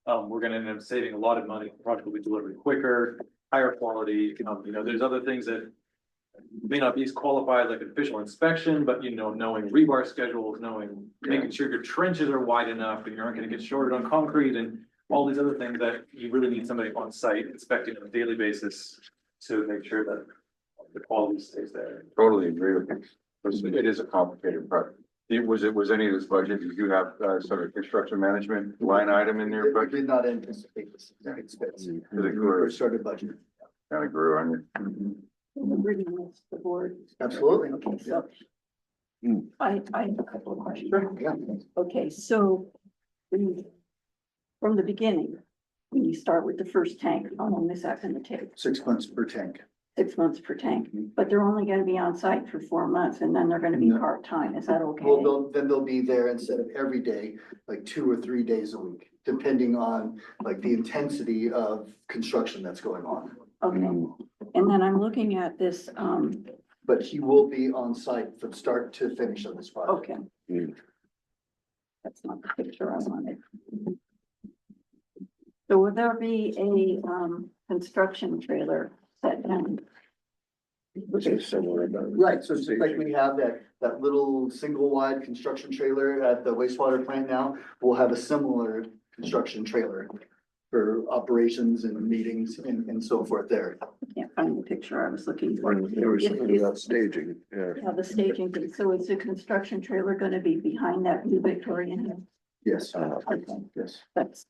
We're gonna end up saving a lot of money, the project will be delivered quicker, higher quality, there's other things that may not be as qualified like an official inspection, but knowing rebar schedules, making sure your trenches are wide enough and you aren't gonna get shorted on concrete and all these other things that you really need somebody on site inspecting on a daily basis to make sure that the quality stays there. Totally agree with you. It is a complicated project. Was any of this budget, did you have sort of construction management line item in your We budget? did not anticipate this expense. Did it When we grow, first started budgeting. kind of grew on you? Bringing this to the board. Absolutely. Okay, so I have a couple of questions. Yeah. Okay, so from the beginning, when you start with the first tank, how long is that gonna take? 6 months per tank. 6 months per tank, but they're only gonna be on site for 4 months and then they're gonna be No. part-time. Is that okay? Well, they'll be there instead of every day, like 2 or 3 days a week, depending on like the intensity of construction that's going on. Okay, and then I'm looking at this, But he will be on site from start to finish of this project. okay. That's not the picture I wanted. So will there be a, construction trailer set down? Right, so just like we have that little single wide construction trailer at the wastewater plant now, we'll have a similar construction trailer for operations and meetings and so forth there. I can't find the picture I was looking for. There was something about staging, yeah. Yeah, the staging, thing. So is the construction trailer gonna be behind that blue Victorian? Yes, Okay, yes. that's,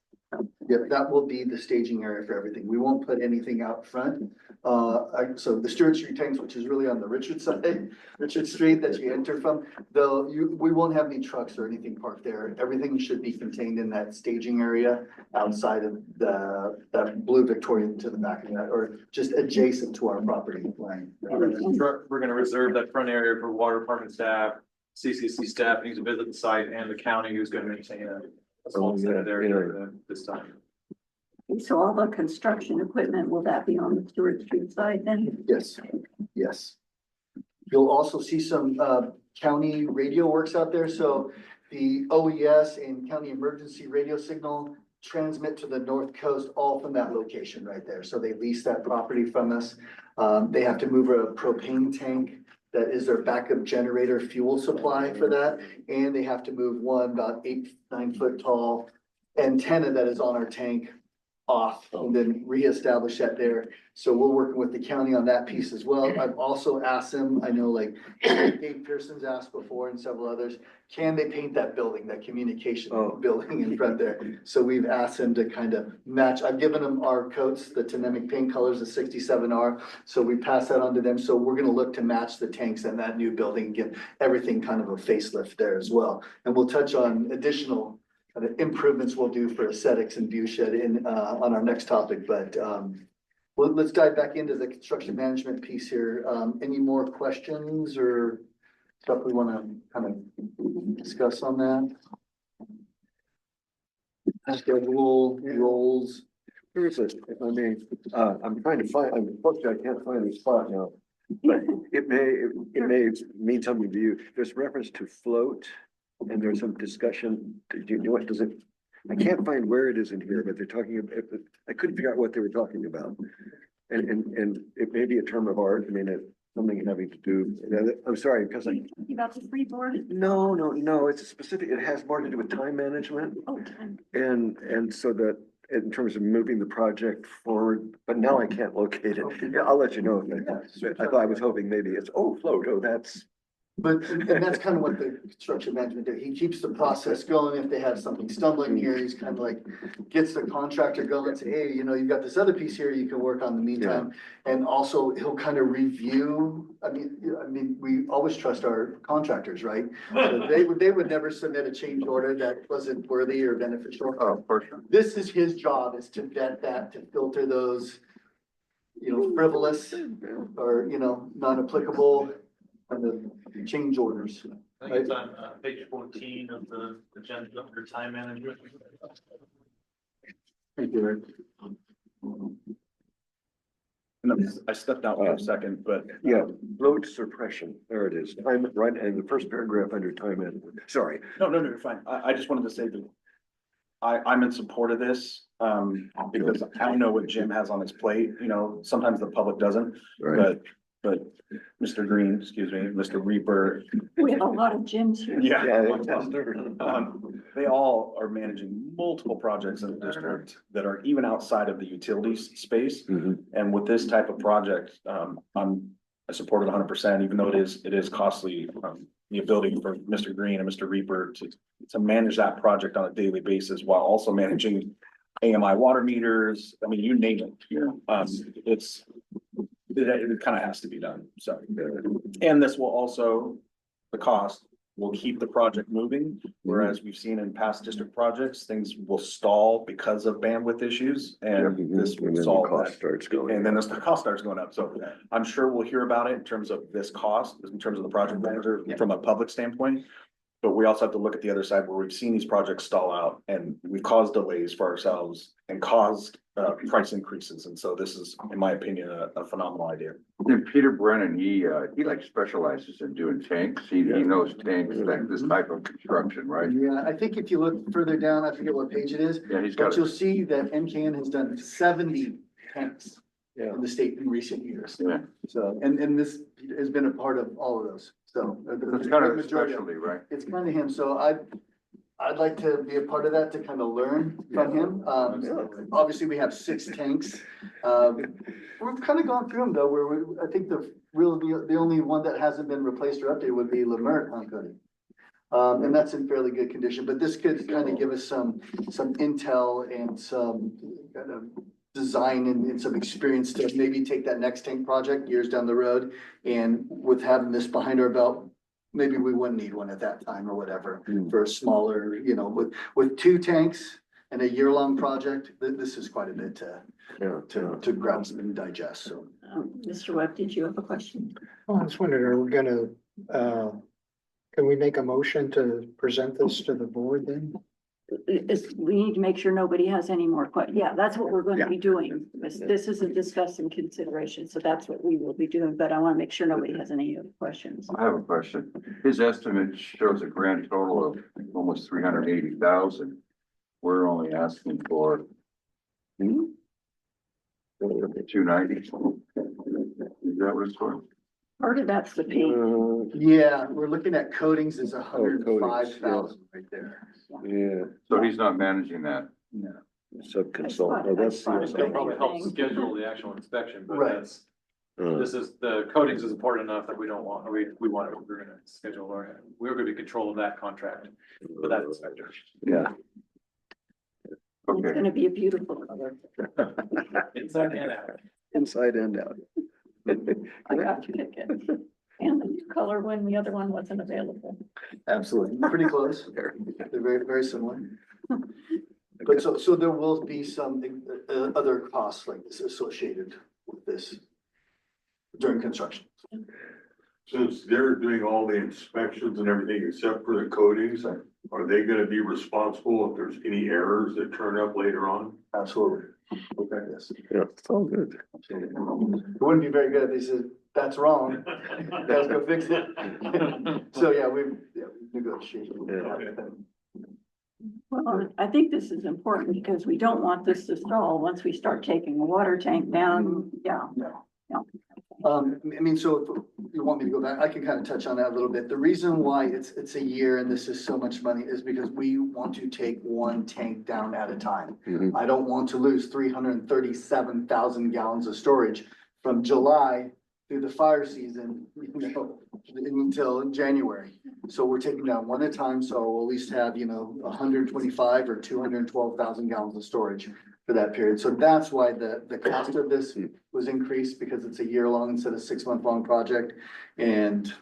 Yep, that will be the staging area for everything. We won't put anything out front. So the Stewart Street tanks, which is really on the Richard side, Richard Street that you enter from, we won't have any trucks or anything parked there. Everything should be contained in that staging area outside of that blue Victorian to the back of that, or just adjacent to our property line. We're gonna reserve that front area for water department staff, CCC staff, who needs to visit the site, and the county who's gonna maintain a small set of area this time. So all the construction equipment, will that be on the Stewart Street side then? Yes, yes. You'll also see some county radio works out there, so the OES and county emergency radio signal transmit to the north coast, all from that location right there. So they lease that property from us. They have to move a propane tank that is their backup generator fuel supply for that. And they have to move one about 8-9 foot tall antenna that is on our tank off and then reestablish that there. So we're working with the county on that piece as well. I've also asked them, I know like Dave Pearson's asked before and several others, can they paint that building, that communication building in front there? So we've asked them to kind of match. I've given them our coats, the Tennemic paint colors, the 67R. So we pass that on to them. So we're gonna look to match the tanks in that new building, get everything kind of a facelift there as well. And we'll touch on additional kind of improvements we'll do for aesthetics and view shed in on our next topic, but let's dive back into the construction management piece here. Any more questions or stuff we want to kind of discuss on that? Schedule, roles. There is if I may, I'm trying to find, unfortunately, I can't find the spot now. But it may mean something to you. There's reference to float. And there's some discussion, do you know what, does it, I can't find where it is in here, but they're talking about, I couldn't figure out what they were talking about. And it may be a term of art, I mean, it's something having to do, I'm sorry, because About the freeboard? no, it's a specific, it has more to do with time management. Oh, time. And so that in terms of moving the project forward, but now I can't locate it. Yeah, I'll let you know. I thought I was hoping maybe it's, float, that's. But, and that's kind of what the construction management do. He keeps the process going. If they have something stumbling here, he's kind of like gets the contractor going and say, hey, you know, you've got this other piece here you can work on in the meantime. And also he'll kind of review. I mean, we always trust our contractors, right? So they would never submit a change order that wasn't worthy or beneficial. Oh, of course. This is his job, is to vet that, to filter those, you know, frivolous or, you know, non-applicable and the change orders. I think it's on page 14 of the agenda under time management. Thank you, Rick. I stepped out for a second, but Yeah, float suppression, there it is, time, right, and the first paragraph under time management, sorry. no, you're fine. I just wanted to say that I'm in support of this, because I know what Jim has on his plate, you know, sometimes the public doesn't, but Mr. Green, excuse me, Mr. Reaper. We have a lot of gyms here. They all are managing multiple projects in the district that are even outside of the utilities space. And with this type of project, I support it 100%, even though it is costly. The ability for Mr. Green and Mr. Reaper to manage that project on a daily basis while also managing AMI water meters. I mean, you name it. It kind of has to be done, so. And this will also, the cost will keep the project moving, whereas we've seen in past district projects, things will stall because of bandwidth issues, and this will solve that. And then the cost starts going up, so I'm sure we'll hear about it in terms of this cost, in terms of the project manager, from a public standpoint. But we also have to look at the other side where we've seen these projects stall out and we caused delays for ourselves and caused price increases. And so this is, in my opinion, a phenomenal idea. And Peter Brennan, he like specializes in doing tanks. He knows tanks, like this type of construction, right? Yeah, I think if you look further down, I forget what page it is, Yeah, he's got but you'll it. see that NKN has done 70 tanks Yeah. in the state in recent years. Yeah. So, and this has been a part of all of those, so. It's kind of a specialty, right? It's kind of him, so I'd like to be a part of that to kind of learn from him. Obviously, we have 6 tanks. We've kind of gone through them though, where I think the only one that hasn't been replaced or updated would be Lemert on Cody. And that's in fairly good condition, but this could kind of give us some intel and some kind of design and some experience to maybe take that next tank project years down the road. And with having this behind our belt, maybe we wouldn't need one at that time or whatever for a smaller, you know, with 2 tanks and a year-long project, this is quite a bit to grasp and digest, so. Mr. Webb, did you have a question? Well, I was wondering, are we gonna, can we make a motion to present this to the board then? We need to make sure nobody has any more yeah, that's what we're going to be doing. This is a discuss and consideration, so that's what we will be doing, but I want to make sure nobody has any other questions. I have a question. His estimate shows a grand total of almost 380,000. We're only asking for 290. Is that what it's for? Part of that's the paint. Yeah, we're looking at coatings is 105,000 right there. Yeah, So he's not managing that. No. sub-consultant, oh, that's. I spotted They'll probably help Thing. schedule the actual inspection, but Right. that's, this is, the coatings is important enough that we don't want, we want it, we're gonna schedule we're gonna be in control of that contract for that inspector. Yeah. It's Okay. gonna be a beautiful color. Inside and out. Inside and out. I got to pick it. And the new color when the other one wasn't available. Absolutely, pretty close. They're very, very similar. But so there will be some other costs like this associated with this during construction. Since they're doing all the inspections and everything except for the coatings, are they gonna be responsible if there's any errors that turn up later on? Absolutely. Okay, yes. Yeah, it's all good. It wouldn't be very good if they said, that's wrong, guys go fix it. So, yeah, we've negotiated. Well, I think this is important because we don't want this to stall once we start taking the water tank down. Yeah. I mean, so if you want me to go back, I can kind of touch on that a little bit. The reason why it's a year and this is so much money is because we want to take one tank down at a time. Mhm. I don't want to lose 337,000 gallons of storage from July through the fire season, until January. So we're taking down one at a time, so we'll at least have, 125 or 212,000 gallons of storage for that period. So that's why the cost of this was increased, because it's a year-long instead of 6-month-long project. And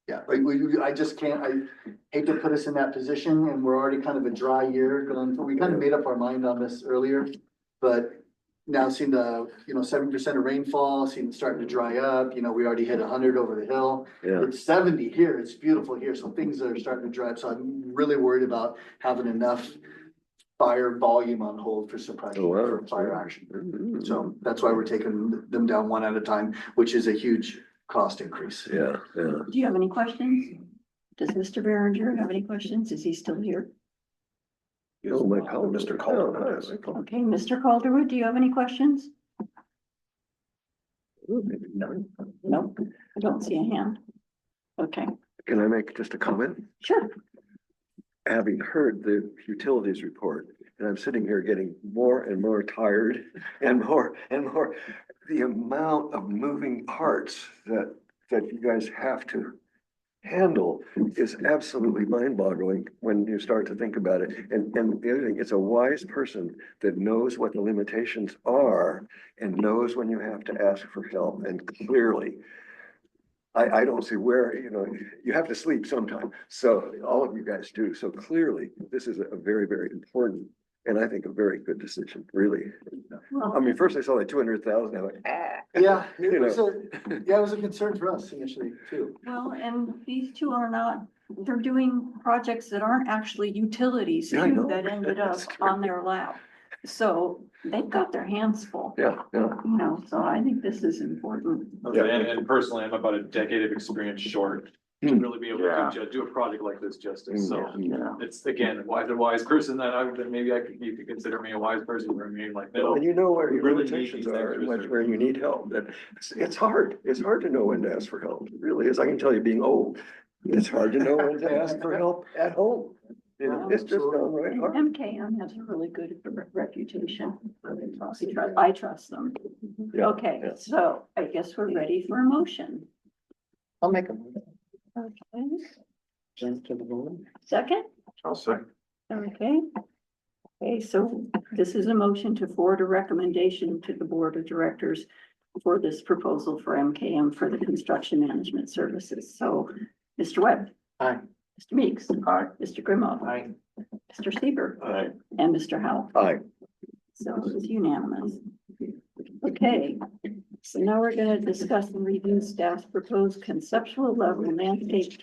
yeah, I just can't, I hate to put us in that position, and we're already kind of a dry year going, we kind of made up our mind on this earlier, but now seeing the, 70% of rainfall, seeing it starting to dry up, we already hit 100 over the hill. Yeah, It's 70 here, it's beautiful here, so things are starting to dry up, so I'm really worried about having enough fire volume on hold for suppression, Oh, wow. for fire action. So that's why we're taking them down one at a time, which is a huge cost increase. yeah, yeah. Do you have any questions? Does Mr. Berenger have any questions? Is he still here? Oh, my God. Mr. Calder. Okay, Mr. Calderwood, do you have any questions? No. Nope, I don't see a hand. Okay, Can I make just a comment? sure. Having heard the utilities report, and I'm sitting here getting more and more tired and more, the amount of moving parts that you guys have to handle is absolutely mind-boggling when you start to think about it. And the other thing, it's a wise person that knows what the limitations are and knows when you have to ask for help. And clearly, I don't see where, you have to sleep sometime. So all of you guys do. So clearly, this is a very, very important, and I think a very good decision, really. I Well, mean, first I saw like 200,000, I'm like, Yeah, You it was a concern for us initially too. well, and these two are not, they're doing projects that aren't actually utilities Yeah, I too, know. that ended up That's true. on their lap. So they've got their hands full, yeah, yeah. so I think this is important. Okay, and personally, I'm about a decade of experience short to really be able to do a project like this justice, so. Yeah. It's again, a wise person that you could consider me a wise person for me, like, no. Well, you know where your really need limitations these are and extras. where you need help. That it's hard. It's hard to know when to ask for help. It really is. I can tell you being old, it's hard to know when to ask for help at home. It's just downright hard. MKM has a really good reputation. I trust them. Yeah, Okay, yeah. so I guess we're ready for a motion. I'll make a, Okay. Send to the board. Second? I'll say. Okay. Okay, so this is a motion to forward a recommendation to the Board of Directors for this proposal for MKM for the construction management services. So, Mr. Webb. Aye. Mr. Meeks. Aye. Mr. Grimo. Aye. Mr. Seaver. Aye. And Mr. Howell. Aye. So it's unanimous. Okay, so now we're gonna discuss and review staff's proposed conceptual level landscape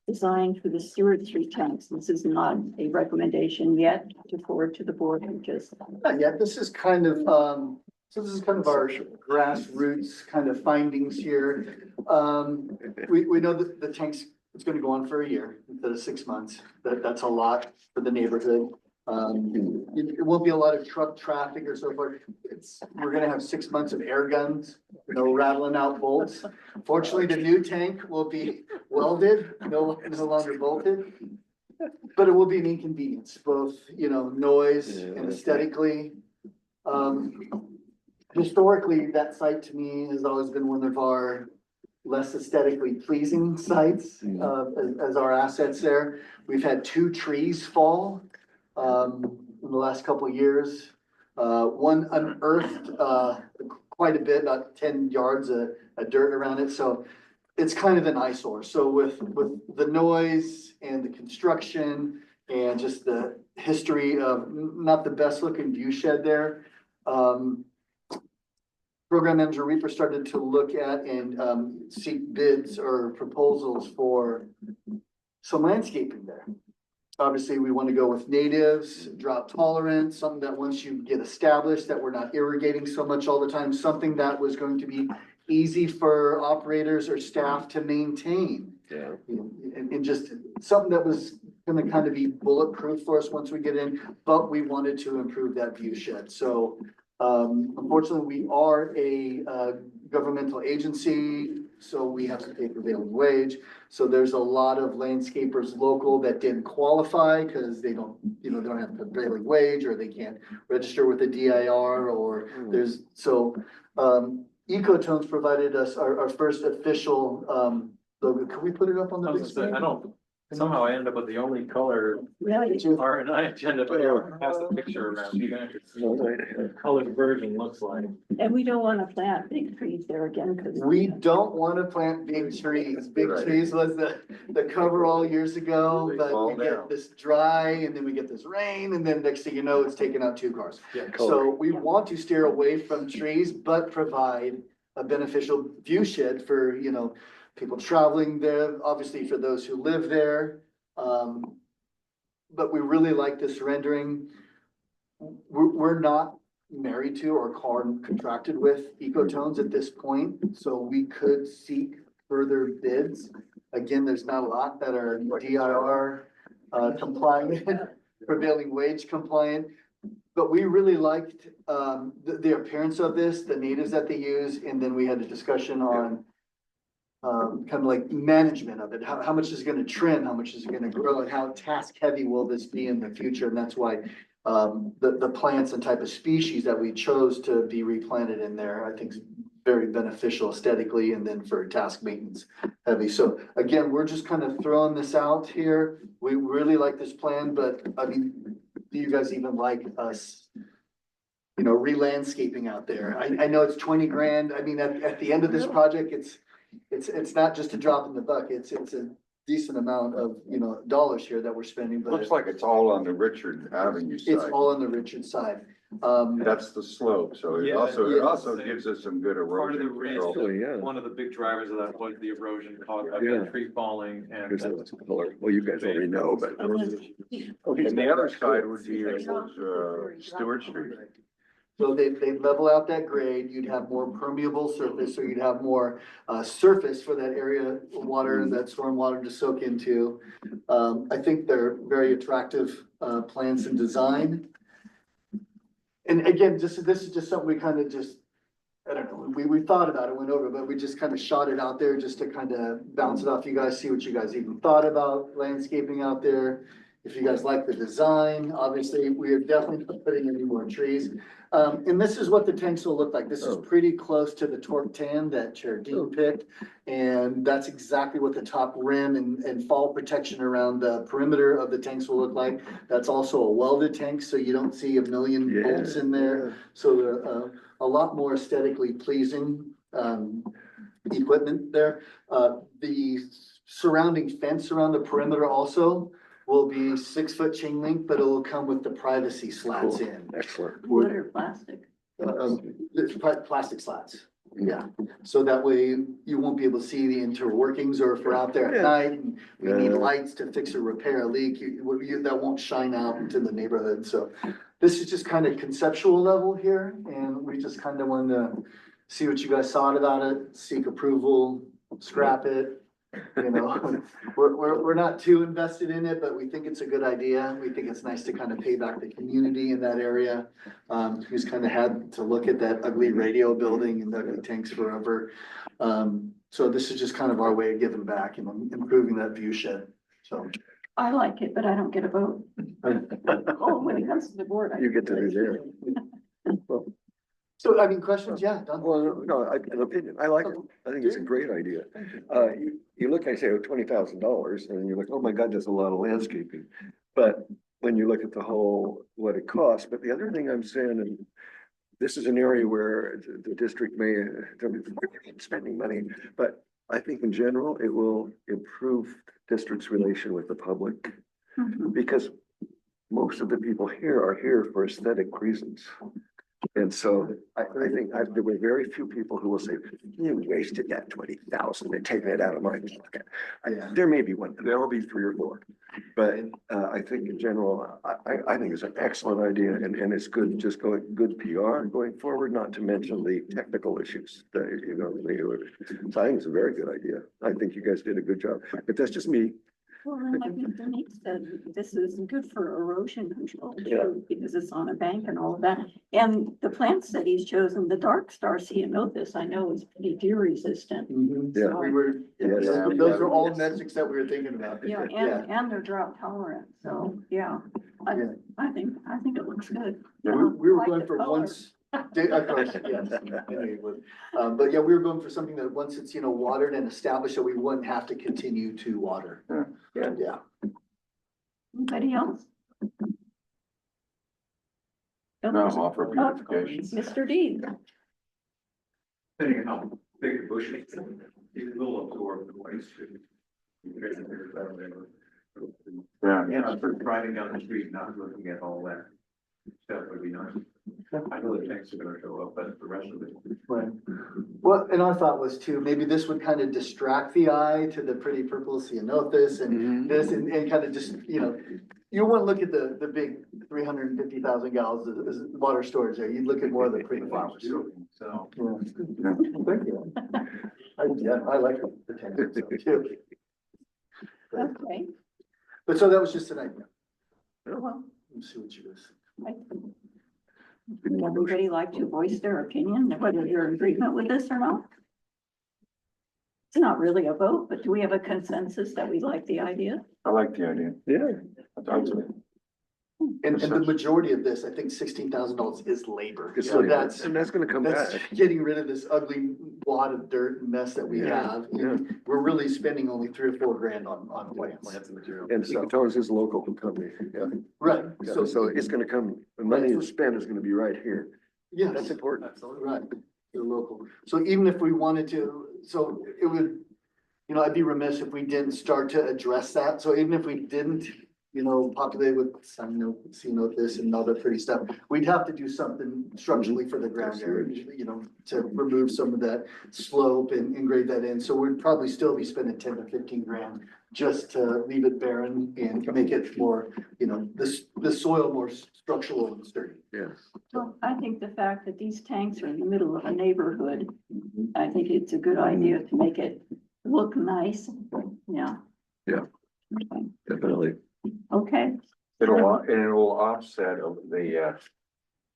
design for the Stewart Street tanks. This is not a recommendation yet to forward to the board, just. Yeah, this is kind of, so this is kind of our grassroots kind of findings here. We know that the tank's, it's gonna go on for a year instead of 6 months. That's a lot for the neighborhood. It won't be a lot of truck traffic or so forth. We're gonna have 6 months of air guns, no rattling out bolts. Fortunately, the new tank will be welded, no longer bolted. But it will be an inconvenience, both, noise and aesthetically. Historically, that site to me has always been one of our less aesthetically pleasing sites, as our assets there. We've had 2 trees fall, in the last couple of years. One unearthed, quite a bit, about 10 yards of dirt around it, so it's kind of an eyesore. So with the noise and the construction and just the history of not the best looking view shed there, Program Manager Reaper started to look at and seek bids or proposals for some landscaping there. Obviously, we want to go with natives, drought tolerant, something that once you get established, that we're not irrigating so much all the time, something that was going to be easy for operators or staff to maintain. Yeah. And just something that was gonna kind of be bulletproof for us once we get in, but we wanted to improve that view shed. So unfortunately, we are a governmental agency, so we have to pay prevailing wage. So there's a lot of landscapers local that didn't qualify because they don't have prevailing wage, or they can't register with a DIR, or there's, so Ecotones provided us our first official logo. Can we put it up on the big screen? I don't, somehow I end up with the only color Really? R and I agenda, but I'll pass the picture around. You guys can see what the colored version looks like. And we don't want to plant big trees there again, because. We don't want to plant big trees. Big Right. trees was the cover all years ago, They but fall we get down. this dry and then we get this rain, and then next thing you know, it's taking out 2 cars. Yeah. So we want to steer away from trees, but provide a beneficial view shed for, people traveling there, obviously for those who live there. But we really like this rendering. We're not married to or contracted with Ecotones at this point, so we could seek further bids. Again, there's not a lot that are DIR compliant, prevailing wage compliant. But we really liked the appearance of this, the natives that they use, and then we had a discussion on kind of like management of it. How much is it gonna trim? How much is it gonna grow? And how task heavy will this be in the future? And that's why the plants and type of species that we chose to be replanted in there, I think is very beneficial aesthetically, and then for task maintenance heavy. So again, we're just kind of throwing this out here. We really like this plan, but I mean, do you guys even like us, re-landscaping out there? I know it's 20 grand. I mean, at the end of this project, it's not just a drop in the bucket. It's a decent amount of, dollars here that we're spending, but Looks like it's all on the Richard Avenue it's side. all on the Richard side. That's the slope, so it Yeah, also yeah. gives us some good Part of the erosion reason, control. Oh, yeah. one of the big drivers of that was the erosion caused by Yeah. the tree falling and. Here's the color. Well, you guys already know, but. And the other side would be Stewart Street. So they level out that grade, you'd have more permeable surface, so you'd have more surface for that area of water, that storm water to soak into. I think they're very attractive plans and design. And again, this is just something we kind of just, I don't know, we thought about it, went over, but we just kind of shot it out there just to kind of bounce it off you guys, see what you guys even thought about landscaping out there. if you guys like the design, obviously, we are definitely not putting any more trees. And this is what the tanks will look like. This is pretty close to the torque tan that Chair Dean picked. And that's exactly what the top rim and fall protection around the perimeter of the tanks will look like. That's also a welded tank, so you don't see a million bolts in there. So they're a lot more aesthetically pleasing equipment there. The surrounding fence around the perimeter also will be 6-foot chain link, but it will come with the privacy slats in. Excellent. Wood or plastic? It's plastic slats. Yeah, so that way you won't be able to see the interworkings, or if we're out there at night and we need lights to fix or repair a leak, that won't shine out into the neighborhood. So this is just kind of conceptual level here, and we just kind of wanted to see what you guys thought about it, seek approval, scrap it. You know, we're not too invested in it, but we think it's a good idea. We think it's nice to kind of pay back the community in that area. Who's kind of had to look at that ugly radio building and ugly tanks forever. So this is just kind of our way of giving back and improving that view shed, so. I like it, but I don't get a vote. Oh, when it comes to the board. You get to do there. So, I mean, questions? Yeah, done. Well, no, an opinion. I like it. I think it's a great idea. You look, I say, $20,000 and you're like, oh my God, that's a lot of landscaping. But when you look at the whole, what it costs, but the other thing I'm saying, and this is an area where the district may, spending money, but I think in general, it will improve district's relation with the public. Mhm. Because most of the people here are here for aesthetic reasons. And so I think there were very few people who will say, you wasted that 20,000 and taking it out of my pocket. There may be one, there will be 3 or 4. But I think in general, I think it's an excellent idea, and it's good, just good PR going forward, not to mention the technical issues that, you know, so I think it's a very good idea. I think you guys did a good job, but that's just me. Well, and like Mr. Neat said, this is good for erosion control Yeah. too, because it's on a bank and all of that. And the plants that he's chosen, the dark star ceanothus, I know is pretty deer resistant. Yeah. We were, Yes. those are all metrics that we were thinking about. Yeah, and they're drought tolerant, so, yeah, Yeah. I think it looks good. We were Like going the for color. once, of course, yes. But yeah, we were going for something that once it's, you know, watered and established, that we wouldn't have to continue to water. Yeah. Anybody else? No, I'm all for beautification. Mr. Dean, Depending on how big the bush is, it will absorb the waste. Yeah. And I'm driving down the street, not looking at all that stuff would be nice. I know the tanks are gonna show up, but the rest of it. Right. Well, and our thought was too, maybe this would kind of distract the eye to the pretty purple ceanothus and this and kind of just, you know, you wouldn't look at the big 350,000 gallons of water storage there. You'd look at more of the pretty flowers. So. Yeah. Thank you. I like the tank too. okay, But so that was just an idea. well, Let's see what you guys. would everybody like to voice their opinion, whether they're in agreement with this or not? It's not really a vote, but do we have a consensus that we like the idea? I like the idea. Yeah. And the majority of this, I think $16,000 is labor. It's So like, that's, and that's gonna come that's back. getting rid of this ugly wad of dirt and mess that we Yeah, have. yeah. We're really spending only 3 or 4 grand on plants. And Ecatone's is local company, yeah. Right, So so, it's gonna come, the money to spend is gonna be right here. yes. That's important. Right, they're local. So even if we wanted to, so it would, you know, I'd be remiss if we didn't start to address that. So even if we didn't, you know, populate with ceanothus and other pretty stuff, we'd have to do something structurally for the ground area, you know, to remove some of that slope and grade that in. So we'd probably still be spending 10 to 15 grand just to leave it barren and make it more, you know, the soil more structural and sturdy. Yeah. Well, I think the fact that these tanks are in the middle of a neighborhood, I think it's a good idea to make it look nice, yeah. Yeah. Okay. Definitely. Okay, And it will offset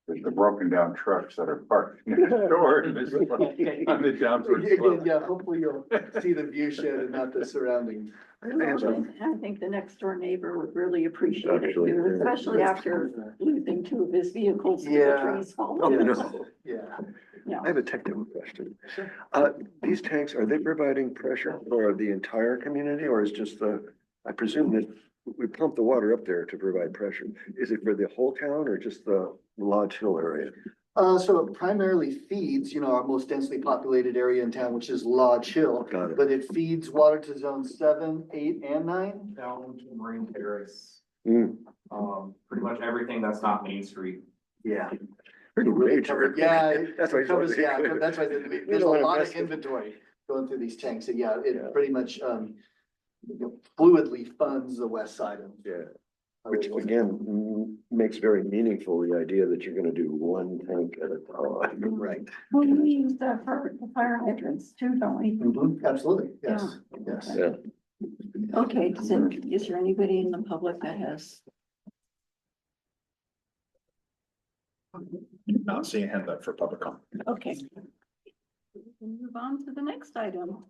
The broken down trucks that are parked next door on the downward slope. Yeah, hopefully you'll see the view shed and not the surrounding. I think the next door neighbor would really appreciate it Actually, too, yeah. especially after losing two of his vehicles to the Yeah. trees Oh, falling. no. Yeah. I have a technical question. These tanks, are they providing pressure for the entire community or is just I presume that we pump the water up there to provide pressure. Is it for the whole town or just the Lodge Hill area? So it primarily feeds, our most densely populated area in town, which is Lodge Hill. Got it. But it feeds water to zone 7, 8, and 9. Down to Marine Terrace, Hmm, pretty much everything that's not Main Street. Yeah. pretty major. Yeah, That's why. it covers, that's why there's a don't wanna lot mess of with- inventory going through these tanks. So yeah, it pretty much, fluidly funds the west side of. Yeah, which again, makes very meaningful the idea that you're gonna do one tank at a time. Right. Well, we use that for the fire hydrants too, don't we? Absolutely, yes, yes. Yeah. Okay, is there anybody in the public that has? Not seeing a hand up for public comment. Okay. We can move on to the next item.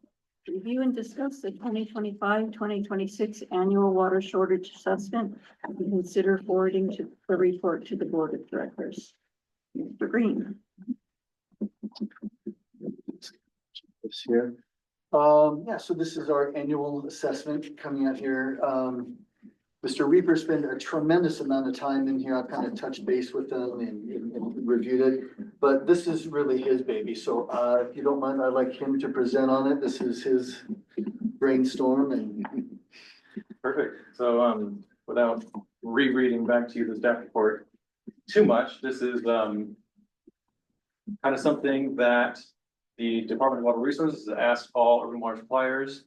Review and discuss the 2025-2026 annual water shortage assessment and consider forwarding to the report to the board of directors. Mr. Green. This here. Yeah, so this is our annual assessment coming out here. Mr. Reaper spent a tremendous amount of time in here. I've kind of touched base with them and reviewed it. But this is really his baby. So if you don't mind, I'd like him to present on it. This is his brainstorm and. Perfect. So, without rereading back to you the staff report too much, this is, kind of something that the Department of Water Resources has asked all urban water suppliers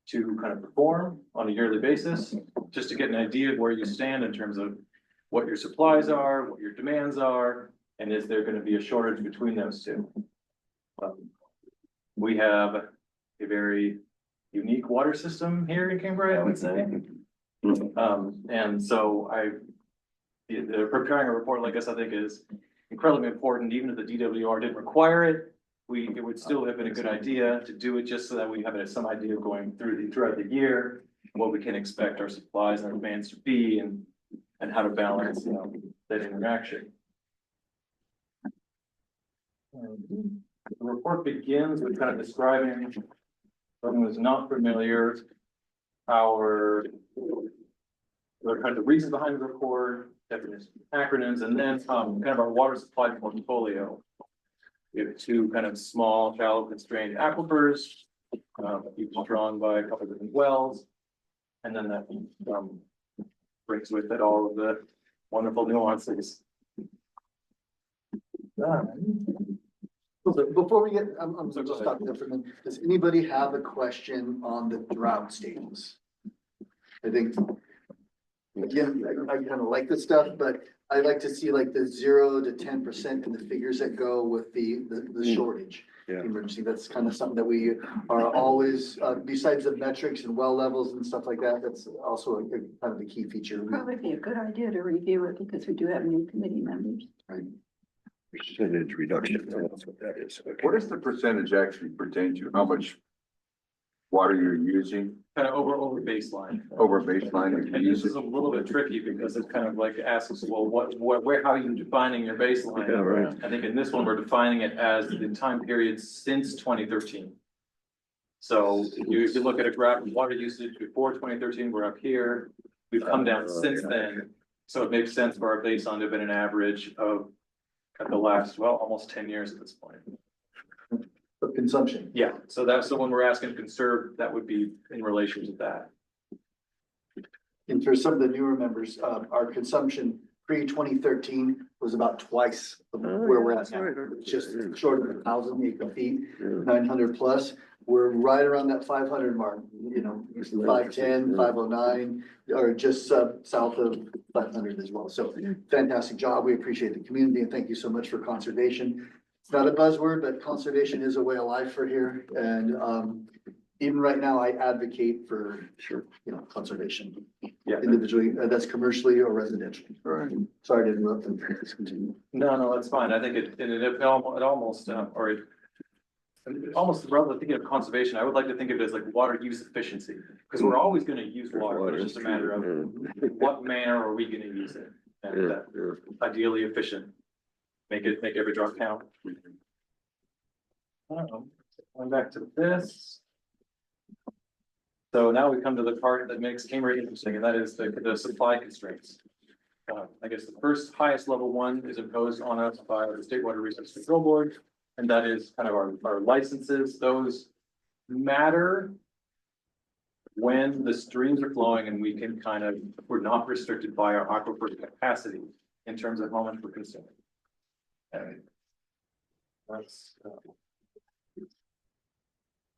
to kind of perform on a yearly basis, just to get an idea of where you stand in terms of what your supplies are, what your demands are, and is there going to be a shortage between those two? We have a very unique water system here in Cambria, I would say. And so the preparing a report like this, I think is incredibly important, even if the DWR didn't require it. It would still have been a good idea to do it just so that we have some idea going throughout the year, what we can expect our supplies and our demands to be and how to balance, that interaction. The report begins with kind of describing, for anyone who's not familiar, the kind of reasons behind the report, definitions, acronyms, and then kind of our water supply portfolio. We have two kind of small, shallow constrained aquifers, each drawn by a couple of different wells. And then that brings with it all of the wonderful nuances. Before we get, I'm gonna just stop there for a minute. Does anybody have a question on the drought stages? I think, again, I kind of like this stuff, but I'd like to see like the 0 to 10% in the figures that go with the shortage. Yeah. Emergency, that's kind of something that we are always, besides the metrics and well levels and stuff like that, that's also a kind of a key feature. Probably be a good idea to review it because we do have new committee members. Percentage reduction, that's what that is. Okay. What does the percentage actually pertain to? How much water you're using Kind of over baseline. over baseline? If you And use this is a little bit tricky because it kind of like asks, well, how are you defining your baseline? Yeah, right. I think in this one, we're defining it as the time period since 2013. So if you look at a graph of water usage before 2013, we're up here. We've come down since then. So it makes sense for our baseline to have been an average of at the last, almost 10 years at this point. Of consumption. Yeah, so that's the one we're asking to conserve. That would be in relation to that. And for some of the newer members, our consumption pre-2013 was about twice of where we're at now. Just short of 1,000 acre feet, 900 plus. We're right around that 500 mark, 510, 509, or just south of 500 as well. So fantastic job. We appreciate the community and thank you so much for conservation. It's not a buzzword, but conservation is a way of life for here. And even right now, I advocate for, Sure. conservation Yeah. individually, that's commercially or residential. Right. Sorry to interrupt them. No, that's fine. I think it almost, or it. Almost rather than thinking of conservation, I would like to think of it as like water use efficiency, because we're always gonna use water. It's just a matter of what manner are we gonna use it? And ideally efficient. Make every drop count. Going back to this. So now we come to the part that makes Cambria interesting, and that is the supply constraints. I guess the first highest level one is imposed on us by the State Water Resources Control Board, and that is kind of our licenses. Those matter when the streams are flowing and we can we're not restricted by our aquifer capacity in terms of how much we're consuming. And that's,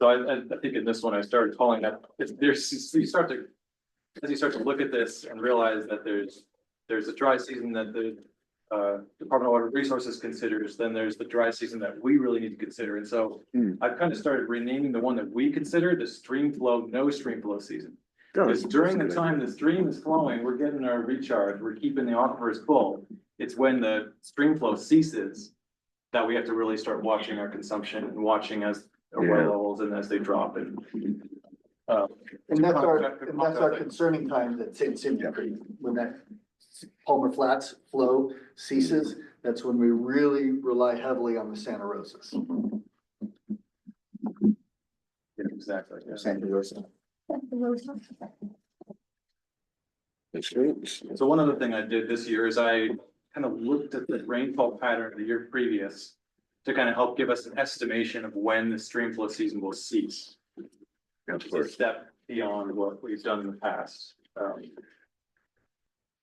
so I think in this one, I started calling that, as you start to look at this and realize that there's a dry season that the Department of Water Resources considers, then there's the dry season that we really need to consider. And so I've kind of started renaming the one that we consider the stream flow, no stream flow season. Because during the time the stream is flowing, we're getting our recharge, we're keeping the aquifers full. It's when the stream flow ceases that we have to really start watching our consumption and watching as our well levels and as they drop. And that's our concerning time at St. Cynthia Creek, when that Palmer Flats flow ceases, that's when we really rely heavily on the Santa Rosas. Yeah, exactly. Yeah. Santa Rosa. So one other thing I did this year is I kind of looked at the rainfall pattern of the year previous to kind of help give us an estimation of when the stream flow season will cease. Which is a step beyond what we've done in the past.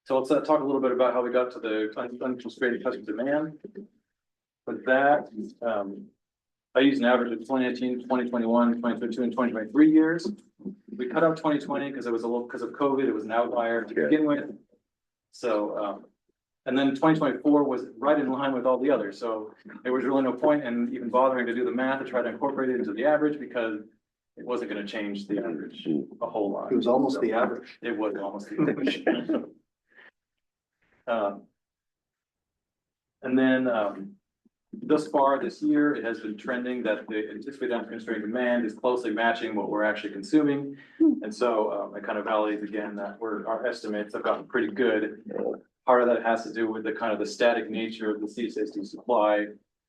So let's talk a little bit about how we got to the unconstrained customer demand. With that, I used an average of 2018, 2021, 2022, and 2023 years. We cut out 2020 because it was because of COVID, it was an outlier to begin with. So, and then 2024 was right in line with all the others. So there was really no point in even bothering to do the math to try to incorporate it into the average, because it wasn't going to change the average a whole lot. It was almost the average. It was almost the average. And then thus far this year, it has been trending that the anticipated unconstrained demand is closely matching what we're actually consuming. And so I kind of validated again that our estimates have gotten pretty good. Part of that has to do with the kind of the static nature of the CSD supply.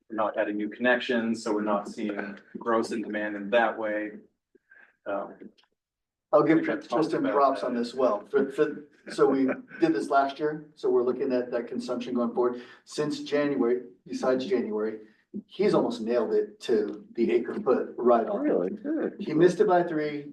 We're not adding new connections, so we're not seeing growth in demand in that way. I'll give Tristan props on this well. So we did this last year, so we're looking at that consumption going forward. Since January, besides January, he's almost nailed it to the acre foot right on. Really good. He missed it by 3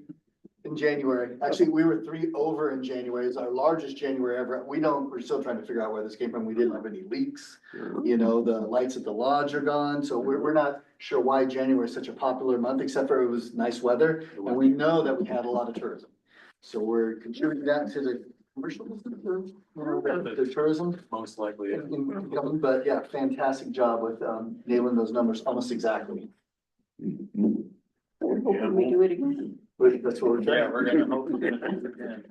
in January. Actually, we were 3 over in January. It's our largest January ever. We're still trying to figure out where this came from. We didn't have any leaks. You know, the lights at the lodge are gone. So we're not sure why January is such a popular month, except for it was nice weather. And we know that we had a lot of tourism. So we're contributing that to the commercial, the tourism. Most likely, yeah. But yeah, fantastic job with nailing those numbers almost exactly. We're hoping we do it again. That's what we're trying. Yeah, we're gonna hope we're gonna do it again.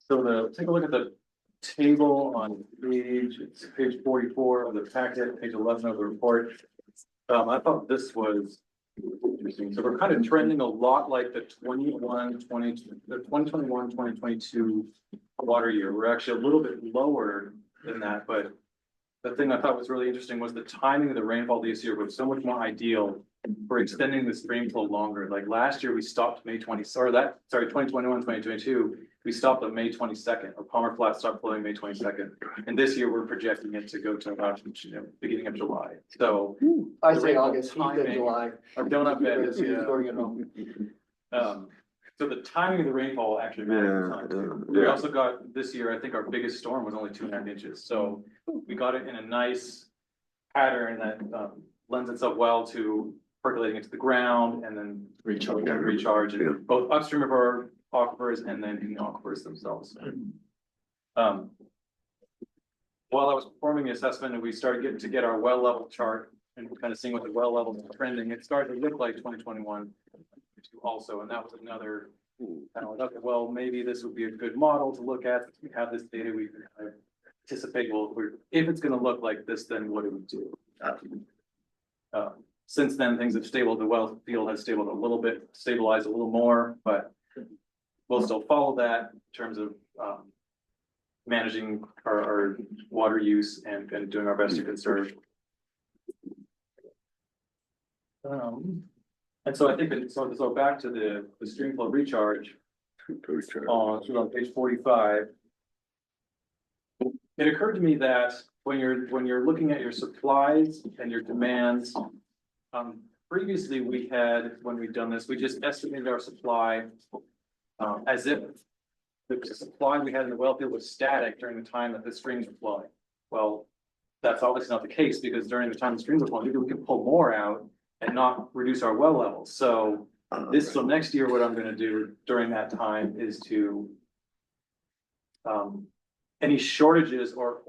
So take a look at the table on it's page 44 of the packet, page 11 of the report. I thought this was interesting. So we're kind of trending a lot like the 2021-2022 water year. We're actually a little bit lower than that, but the thing I thought was really interesting was the timing of the rainfall this year was so much more ideal for extending the stream flow longer. Like last year, we stopped May 2021, 2022, we stopped on May 22nd, or Palmer Flat stopped flowing May 22nd. And this year, we're projecting it to go to about, beginning of July. So I say August, he said July. Our donut bed is, He's going at home. so the timing of the rainfall actually matters. We also got this year, I think our biggest storm was only 2.5 inches. So we got it in a nice pattern that lends itself well to percolating into the ground and then recharge and both upstream of our aquifers and then in the aquifers themselves. While I was performing the assessment and we started getting to get our well level chart and kind of seeing what the well levels are trending, it started to look like 2021 also, and that was another kind of like, okay, well, maybe this would be a good model to look at. We have this data, we can kind of anticipate, well, if it's gonna look like this, then what do we do? Since then, things have stabilized, the well field has stabilized a little more, but we'll still follow that in terms of managing our water use and doing our best to conserve. And so I think that, so back to the stream flow recharge on page 45. It occurred to me that when you're looking at your supplies and your demands, previously when we'd done this, we just estimated our supply as if the supply we had in the well field was static during the time that the streams were flowing. Well, that's obviously not the case, because during the time the streams were flowing, maybe we can pull more out and not reduce our well levels. So so next year, what I'm gonna do during that time is to any shortages or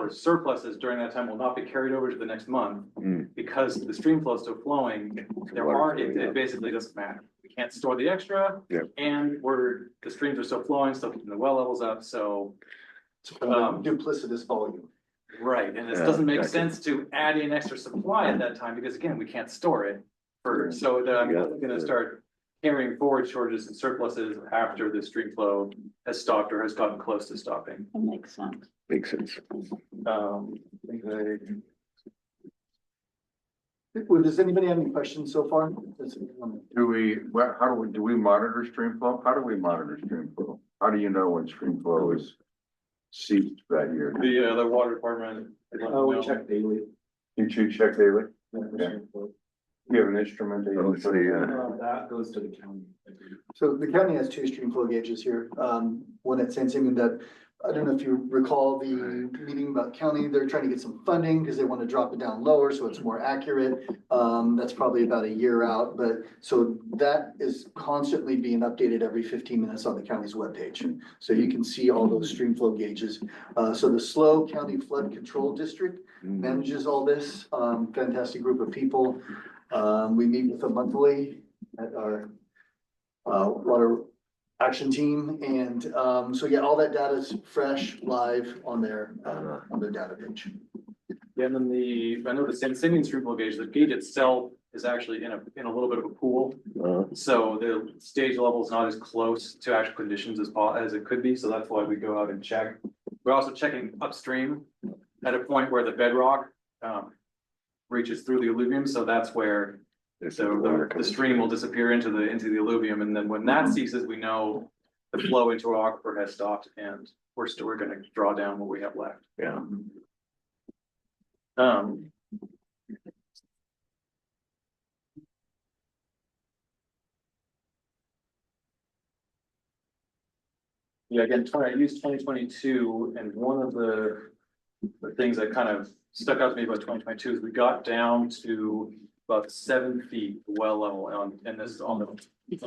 surpluses during that time will not be carried over to the next month, because the stream flow is still flowing. It basically doesn't matter. We can't store the extra, and the streams are still flowing, still keeping the well levels up. So duplicitous volume. right, and this doesn't make sense to add in extra supply at that time, because again, we can't store it. So that I'm gonna start carrying forward shortages and surpluses after the stream flow has stopped or has gotten close to stopping. That makes sense. Makes sense. Well, does anybody have any questions so far? Do we monitor stream flow? How do we monitor stream flow? How do you know when stream flow is ceased that year? The water department. We check daily. You check daily? Okay. You have an instrument that you put in? That goes to the county. So the county has two stream flow gauges here. One at San Simeon that, I don't know if you recall the meeting about county, they're trying to get some funding because they want to drop it down lower so it's more accurate. That's probably about a year out, but so that is constantly being updated every 15 minutes on the county's webpage. So you can see all those stream flow gauges. So the SLO County Flood Control District manages all this. Fantastic group of people. We meet with them monthly at our water action team, and so yeah, all that data is fresh, live on their data page. Yeah, and then I know the San Simeon stream flow gauge, the gauge itself is actually in a little bit of a pool. So the stage level is not as close to actual conditions as it could be, so that's why we go out and check. We're also checking upstream at a point where the bedrock reaches through the alluvium, so that's where the stream will disappear into the alluvium, and then when that ceases, we know the flow into our aquifer has stopped, and we're going to draw down what we have left. Yeah. Yeah, again, I used 2022, and one of the things that kind of stuck out to me about 2022 is we got down to about 7 feet well level and this is on the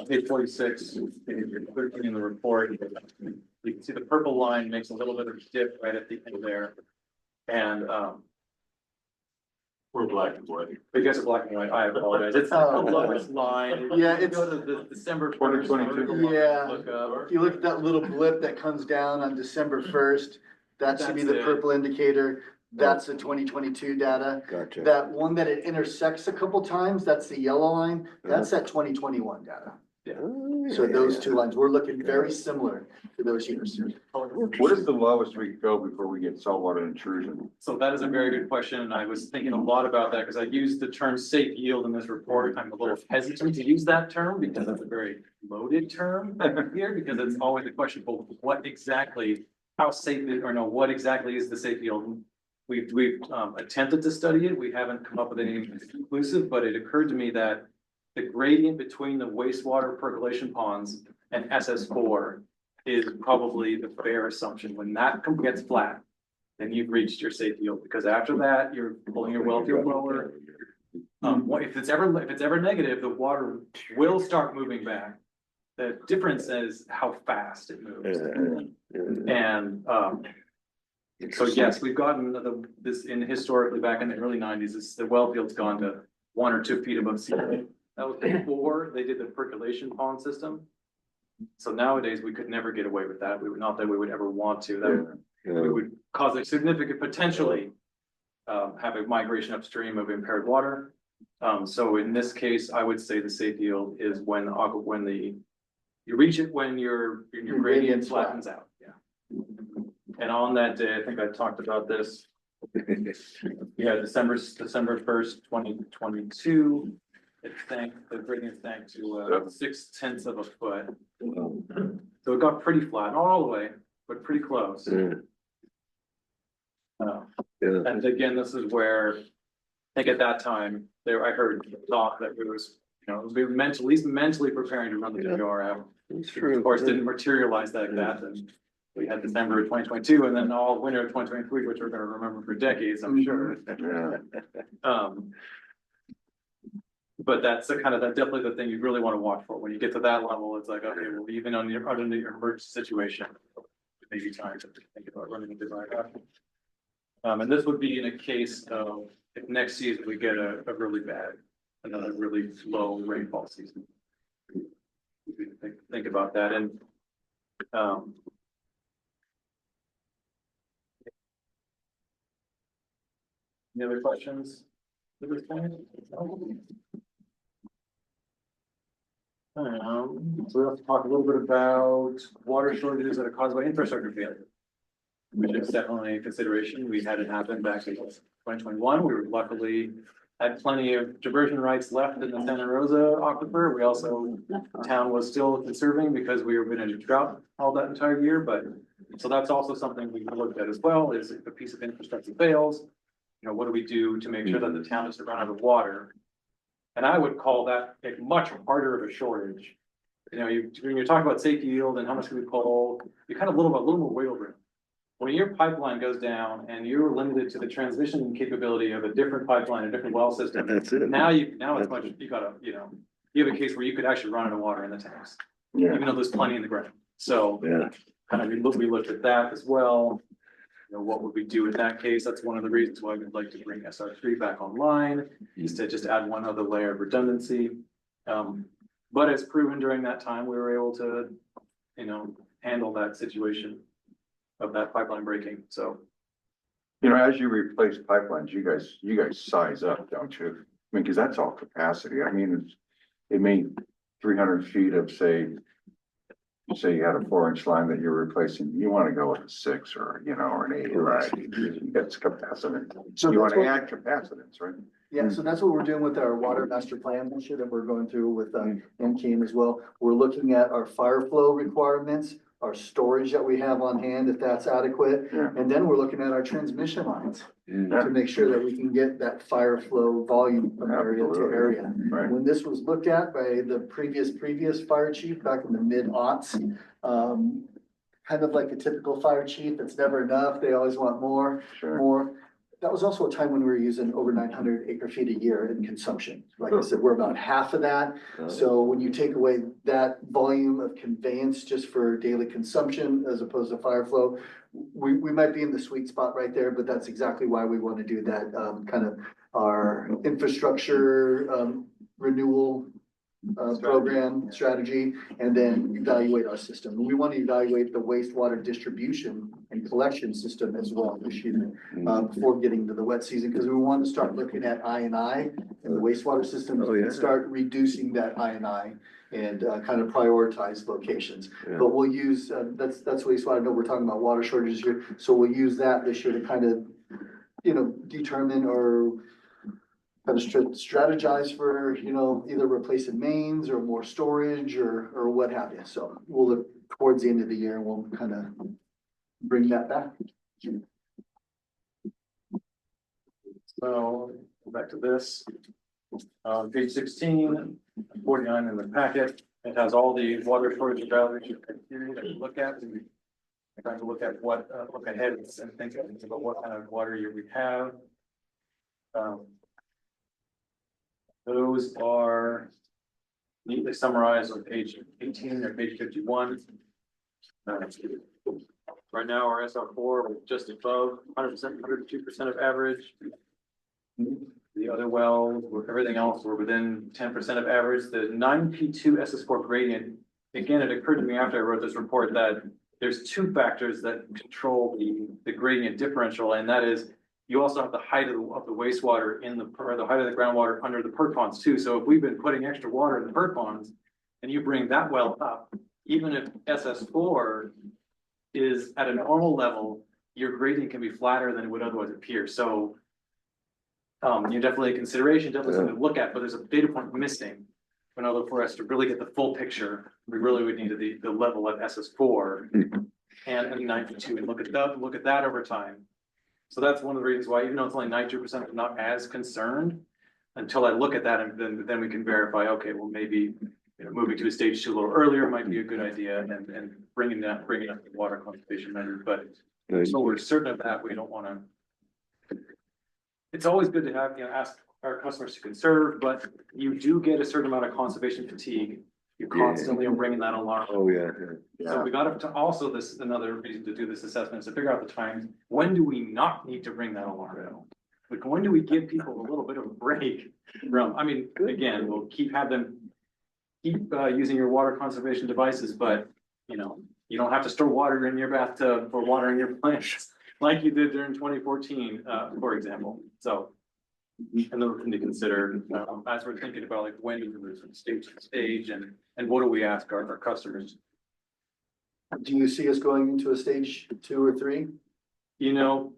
page 46, page 13 in the report. You can see the purple line makes a little bit of a dip right at the end there. And We're black and white. I guess it's black and white. I apologize. It's the lowest line. Yeah, If you go to the December 2022. Yeah. Look up. If you look at that little blip that comes down on December 1st, that should be That's the it. purple indicator. That's the 2022 data. Gotcha. That one that it intersects a couple times, that's the yellow line, that's that 2021 data. So those two lines, we're looking very similar to those years. What is the lowest we could go before we get saltwater intrusion? So that is a very good question, and I was thinking a lot about that because I used the term safe yield in this report. I'm a little hesitant to use that term because it's a very loaded term here, because it's always the question, well, what exactly, how safe is, or no, what exactly is the safe yield? We've attempted to study it. We haven't come up with anything conclusive, but it occurred to me that the gradient between the wastewater percolation ponds and SS4 is probably the fair assumption. When that gets flat, then you've reached your safe yield, because after that, you're pulling your well field lower. If it's ever negative, the water will start moving back. The difference is how fast it moves. And So yes, we've gotten this in historically back in the early nineties, the well field's gone to 1 or 2 feet above sea level. That was before they did the percolation pond system. So nowadays, we could never get away with that. We would not that we would ever want to, that we would cause a significant potentially have a migration upstream of impaired water. So in this case, I would say the safe yield is when you reach it when your gradient flattens out, yeah. And on that day, I think I talked about this. Yeah, December 1st, 2022. The gradient sank to 0.6 of a foot. So it got pretty flat, not all the way, but pretty close. And again, this is where I think at that time I heard talk that it was, we were at least mentally preparing to run the WRF. It's true. Of course, didn't materialize like that. And we had December of 2022 and then all winter of 2023, which we're going to remember for decades, I'm sure. But that's definitely the thing you really want to watch for. When you get to that level, it's like, okay, well, even under your emergency situation, it may be time to think about running a design option. And this would be in a case of if next season we get another really low rainfall season. We think about that. And any other questions at this point? So we have to talk a little bit about water shortages that are caused by infrastructure failure, which is definitely a consideration. We had it happen back in 2021. We were luckily had plenty of diversion rights left in the Santa Rosa aquifer. We also, the town was still conserving because we were in a drought all that entire year. But so that's also something we looked at as well, is if a piece of infrastructure fails, what do we do to make sure that the town doesn't run out of water? And I would call that a much harder of a shortage. When you're talking about safety yield and how much can we pull, you kind of a little more wiggle room. When your pipeline goes down and you're limited to the transmission capability of a different pipeline, a different well system, That's it. now it's much, you have a case where you could actually run out of water in the tanks, even though there's plenty in the ground. So we looked at that as well. What would we do in that case? That's one of the reasons why we'd like to bring SR3 back online, is to just add one other layer of redundancy. But as proven during that time, we were able to, handle that situation of that pipeline breaking. So, as you replace pipelines, you guys size up, don't you? I mean, because that's all capacity. I mean, it may 300 feet of say you had a 4-inch line that you're replacing, you want to go with a 6 or or an 8, right? That's capacitance. So you want to add capacitance, right? Yeah, so that's what we're doing with our water master plan this year that we're going through with NCAM as well. We're looking at our fire flow requirements, our storage that we have on hand, if that's adequate. And then we're looking at our transmission lines to make sure that we can get that fire flow volume from area to area. Right. When this was looked at by the previous fire chief back in the mid-aughts, kind of like a typical fire chief, it's never enough. They always want more. That was also a time when we were using over 900 acre feet a year in consumption. Like I said, we're about half of that. So when you take away that volume of conveyance just for daily consumption as opposed to fire flow, we might be in the sweet spot right there, but that's exactly why we want to do that kind of our infrastructure renewal program strategy, and then evaluate our system. And we want to evaluate the wastewater distribution and collection system as well this year before getting to the wet season, because we want to start looking at I&I and the wastewater system and start reducing that I&I and kind of prioritize locations. But we'll use that's wastewater. I know we're talking about water shortages here, so we'll use that this year to kind of determine or kind of strategize for, either replacing mains or more storage or what have you. So we'll look towards the end of the year and we'll kind of bring that back. So back to this. Page 16, 49 in the packet. It has all the water shortage evaluation criteria that you look at. And we're trying to look at look ahead and think about what kind of water we have. Those are neatly summarized on page 18 or page 51. Right now, our SR4 is just above 100%, 102% of average. The other wells, everything else, we're within 10% of average. The 9P2 SS4 gradient, again, it occurred to me after I wrote this report that there's two factors that control the gradient differential, and that is you also have the height of the wastewater in the, or the height of the groundwater under the perk ponds too. So if we've been putting extra water in the perk ponds and you bring that well up, even if SS4 is at a normal level, your gradient can be flatter than it would otherwise appear. So you're definitely a consideration, definitely something to look at, but there's a data point missing. In order for us to really get the full picture, we really would need the level at SS4 and 92 and look at that over time. So that's one of the reasons why, even though it's only 92%, I'm not as concerned until I look at that, and then we can verify, okay, well, maybe, you know, moving to a stage 2 a little earlier might be a good idea, and bringing up the water conservation measure. But so we're certain of that, we don't want to. It's always good to have, you know, ask our customers to conserve, but you do get a certain amount of conservation fatigue. You constantly are ringing that alarm. Oh, yeah. So we got to also, this another reason to do this assessment is to figure out the times, when do we not need to ring that alarm out? Like, when do we give people a little bit of a break from, I mean, again, we'll keep using your water conservation devices, but you know, you don't have to store water in your bathtub for watering your plants like you did during 2014, for example. So another thing to consider, as we're thinking about like when do we move from stage to stage, and what do we ask our customers? Do you see us going into a stage 2 or 3? You know,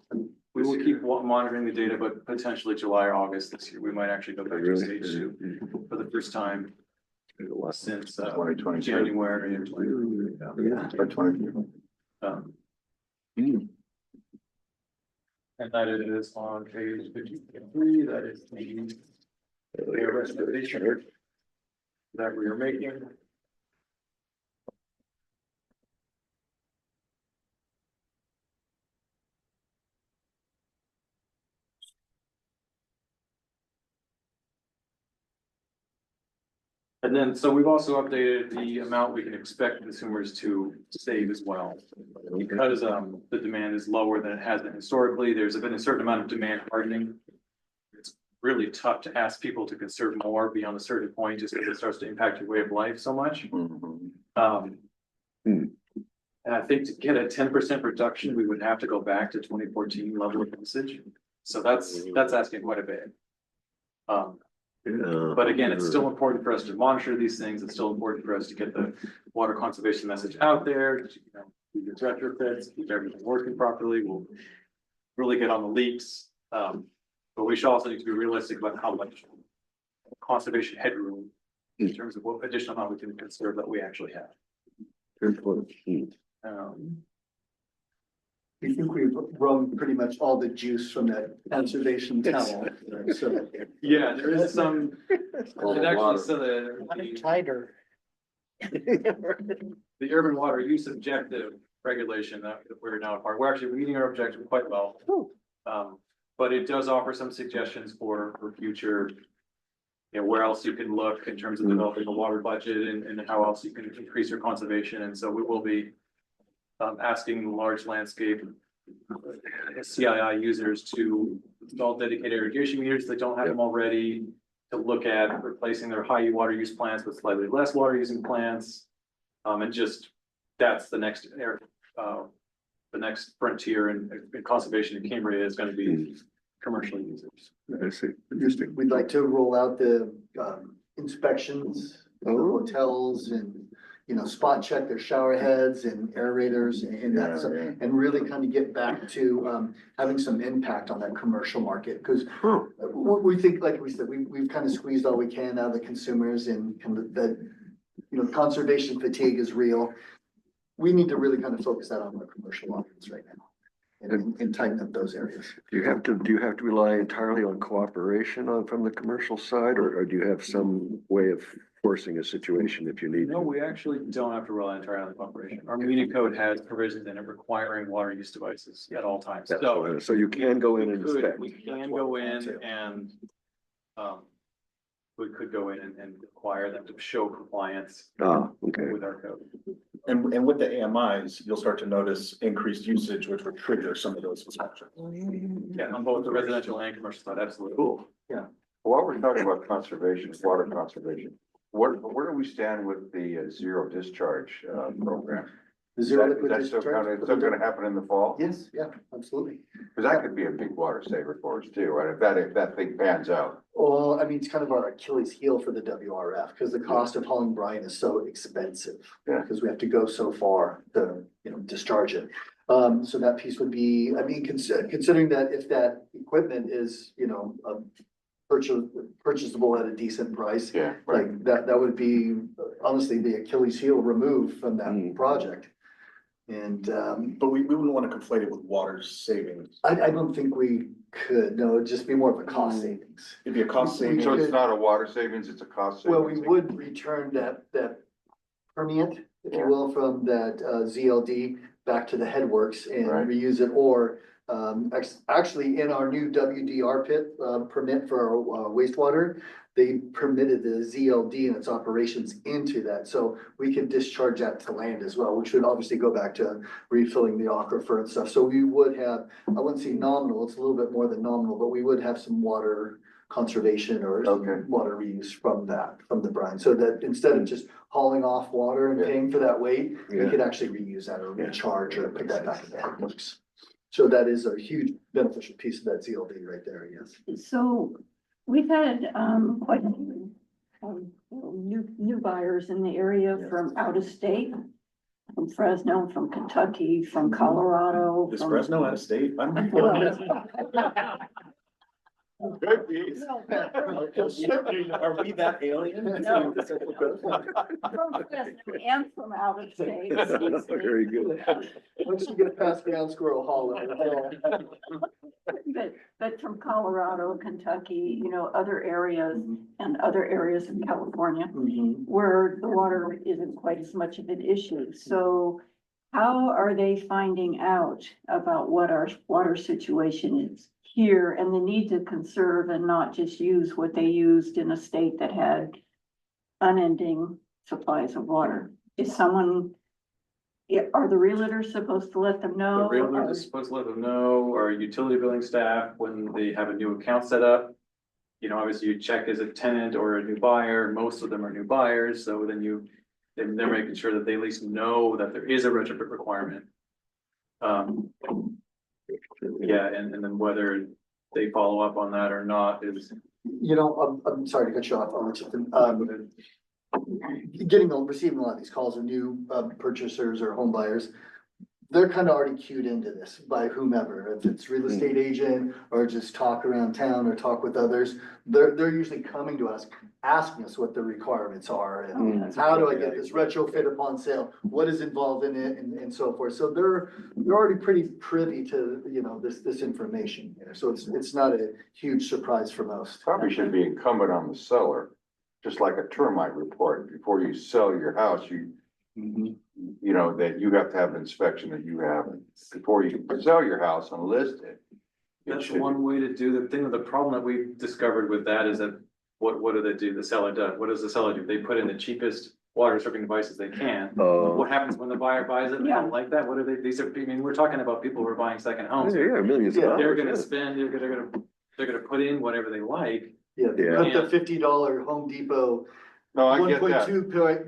we will keep monitoring the data, but potentially July or August this year, we might actually go back to stage 2 for the first time since 2022. January of 2023. And that is on page 53, that is the recommendation that we are making. And then, so we've also updated the amount we can expect consumers to save as well. Because the demand is lower than it has been historically, there's been a certain amount of demand hardening. It's really tough to ask people to conserve more beyond a certain point, just because it starts to impact your way of life so much. And I think to get a 10% reduction, we would have to go back to 2014 level of usage. So that's asking quite a bit. But again, it's still important for us to monitor these things. It's still important for us to get the water conservation message out there, to, you know, keep your retrofits, keep everything working properly. We'll really get on the leaks. But we should also need to be realistic about how much conservation headroom in terms of what additional amount we can conserve that we actually have. We think we've run pretty much all the juice from that conservation towel. So Yeah, there is some, it actually, so the Tighter. the urban water use objective regulation that we're now a part, we're actually meeting our objective quite well. But it does offer some suggestions for future, you know, where else you can look in terms of developing a water budget and how else you can increase your conservation. And so we will be asking large landscape CII users to install dedicated irrigation meters if they don't have them already, to look at replacing their high water use plants with slightly less water using plants. And just, that's the next frontier in conservation in Cambria is going to be commercial users. I see. Interesting. We'd like to roll out the inspections of the hotels and, you know, spot check their shower heads and aerators and that stuff, and really kind of get back to having some impact on that commercial market. Because we think, like we said, we've kind of squeezed all we can out of the consumers, and kind of that, you know, conservation fatigue is real. We need to really kind of focus that on the commercial markets right now and tighten up those areas. Do you have to rely entirely on cooperation from the commercial side, or do you have some way of forcing a situation if you need No, to? we actually don't have to rely entirely on cooperation. Our media code has provisions in it requiring water use devices at all times. So you can go in and inspect. We can go in and we could go in and require them to show compliance Oh, okay. with our code. And with the AMIs, you'll start to notice increased usage, which would trigger some of those inspections. Yeah, on both the residential and commercial side, absolutely. Cool. While we're talking about conservation, water conservation, where do we stand with the zero discharge program? The Is zero that, liquid that's still discharge. kind of, still gonna happen in the fall? Yes, yeah, absolutely. Cause that could be a big water saver for us too, right? If that thing pans out. Well, I mean, it's kind of our Achilles heel for the WRF, because the cost of hauling brine is so expensive. Yeah. Because we have to go so far to, discharge it. So that piece would be, I mean, considering that if that equipment is, purchasable at a decent price, Yeah, right. like that would be honestly the Achilles heel removed from that project. And, But we wouldn't want to conflate it with water savings. I don't think we could, no, it'd just be more of a cost savings. It'd be a cost We savings. So it's could- not a water savings, it's a cost Well, savings. we would return that permeate, if you will, from that ZLD back to the headworks and Right. reuse it, or actually in our new WDR pit permit for our wastewater, they permitted the ZLD and its operations into that, so we could discharge that to land as well, which would obviously go back to refilling the aquifer and stuff. So we would have, I wouldn't say nominal, it's a little bit more than nominal, but we would have some water conservation or some Okay. water reuse from the brine, so that instead of just hauling off water and Yeah. paying for that weight, we Yeah. could actually reuse that or recharge or put that back in the headworks. So that is a huge beneficial piece of that ZLD right there, yes. So we've had quite a few new buyers in the area from out of state. From Fresno, from Kentucky, from Colorado. Is from- Fresno out of state? I don't Well, know. Could be. Are we that alien? No. From Fresno and from out of state. Very good. Once you get past Ground Squirrel Hollow, But from Colorado, Kentucky, other areas and other areas in California where the water isn't quite as much of an issue. So how are they finding out about what our water situation is here and the need to conserve and not just use what they used in a state that had unending supplies of water? Is someone, are the realtors supposed to let them The know? realtor is supposed to let them know, or utility billing staff, when they have a new account set up. Obviously you check as a tenant or a new buyer, most of them are new buyers, so then they're making sure that they at least know that there is a retrofit requirement. Yeah, and then whether they follow up on that or not is. I'm sorry to cut you off, I'll let you, receiving a lot of these calls of new purchasers or home buyers. They're kind of already cued into this by whomever, if it's real estate agent or just talk around town or talk with others. They're usually coming to us, asking us what the requirements are and how do I get this retrofit upon sale? What is involved in it and so forth. So they're already pretty privy to, this information here. So it's not a huge surprise for most. Probably should be incumbent on the seller, just like a termite report, before you sell your house, that you have to have an inspection that you have before you sell your house and list it. That's one way to do the thing. With the problem that we've discovered with that is that what do they do? The seller does. What does the seller do? They put in the cheapest water stripping devices they can. What happens when the buyer buys it? They don't like that. What are they? These are, we're talking about people who are buying second homes. Yeah, millions of Yeah. dollars. They're gonna spend, they're gonna put in whatever they like. Yeah, they Yeah. put the $50 Home Depot, No, I one get point that. two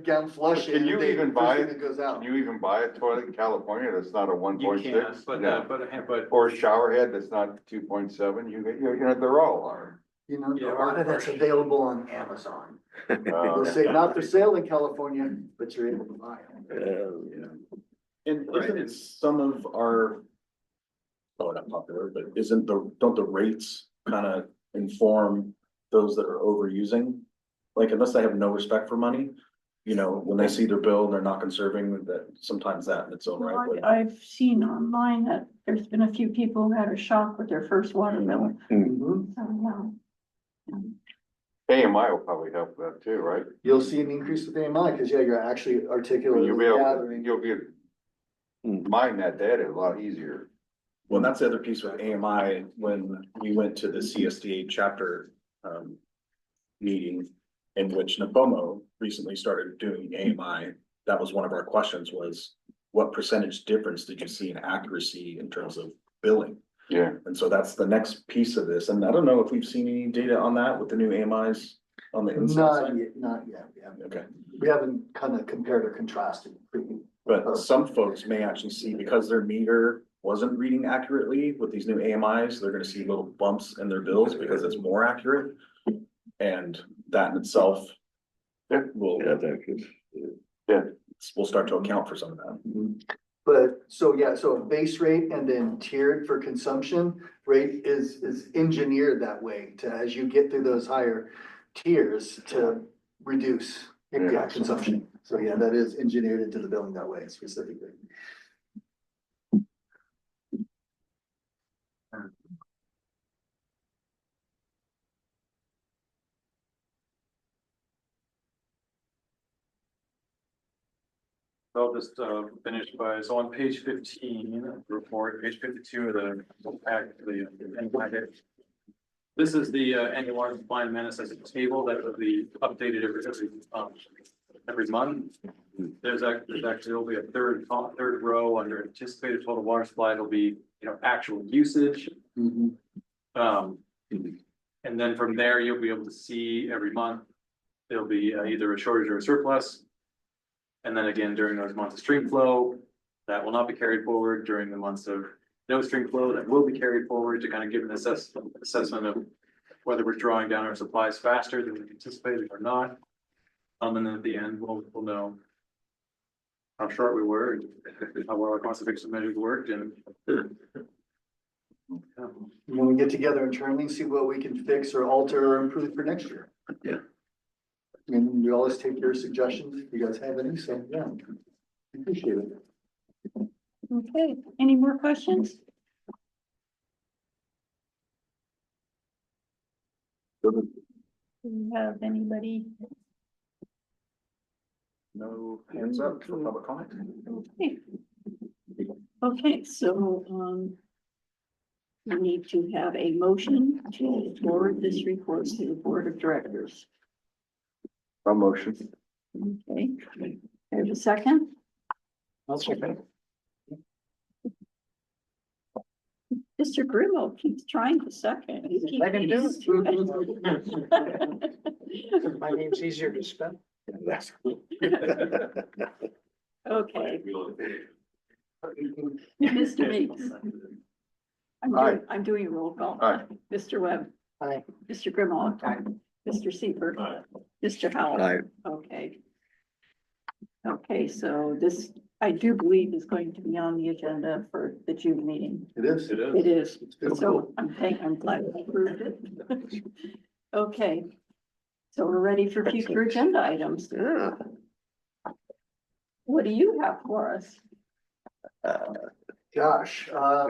gallon flush Can in. you they- even first buy thing it? that goes out. Can you even buy a toilet in California that's not a one You point can, six? but Or a shower head that's not 2.7, they're all are. A Yeah, lot of that's available on Amazon. They'll Uh, say not for sale in California, but you're able to buy them. And isn't some of our, not popular, but don't the rates kind of inform those that are overusing? Like, unless they have no respect for money, when they see their bill and they're not conserving, that sometimes that in its own right would. I've seen online that there's been a few people who had a shock with their first water bill. Mhm. So, AMI will probably help that too, right? You'll see an increase with AMI, because you're actually articulately You'll be able, gathering. you'll be mine that data a lot easier. Well, that's the other piece with AMI, when we went to the CSD chapter meeting, in which Napomo recently started doing AMI. That was one of our questions was, what percentage difference did you see in accuracy in terms of billing? Yeah, And so that's the next piece of this. And I don't know if we've seen any data on that with the new AMIs on the inside Not side. yet, not yet, yeah. Okay, We haven't kind of compared or contrasted. but some folks may actually see because their meter wasn't reading accurately with these new AMIs, they're gonna see little bumps in their bills because it's more accurate. And that in itself. Yeah. Will, will start to account for some of that. But, so yeah, so a base rate and then tiered for consumption rate is engineered that way to, as you get through those higher tiers to reduce, yeah, consumption. So yeah, that is engineered into the billing that way specifically. I'll just finish by, so on page 15, report, page 52 of the pack, the end packet. This is the annual water supply and menace as a table that will be updated every month. There's actually will be a third row under anticipated total water supply. It'll be, actual usage. And then from there, you'll be able to see every month, there'll be either a shortage or a surplus. And then again, during those months of stream flow, that will not be carried forward. During the months of no stream flow, that will be carried forward to kind of give an assessment of whether we're drawing down our supplies faster than we anticipated or not. And then at the end, we'll know how short we were, and how well our conservation measures worked, and When we get together internally, see what we can fix or alter or improve for next year. Yeah. And we always take your suggestions if you guys have any, so yeah. Appreciate it. Okay, any more questions? Do you have anybody? No hands up for public comment. Okay. Okay, so, we need to have a motion to forward this report to the board of directors. a motion. Okay, there's a second. I'll second. Mr. Grimmo keeps trying to second. He keeps- I can do My name's easier to spell. Okay. Mr. Meeks. I'm doing a roll call. Aye. Mr. Webb. Aye. Mr. Grimmo. Mr. Seaver. Mr. Howell. Aye. Okay. Okay, so this, I do believe is going to be on the agenda for the June meeting. It is. It is. It's So I'm glad we approved it. Okay. So we're ready for future agenda items. Yeah. What do you have for us? Gosh, my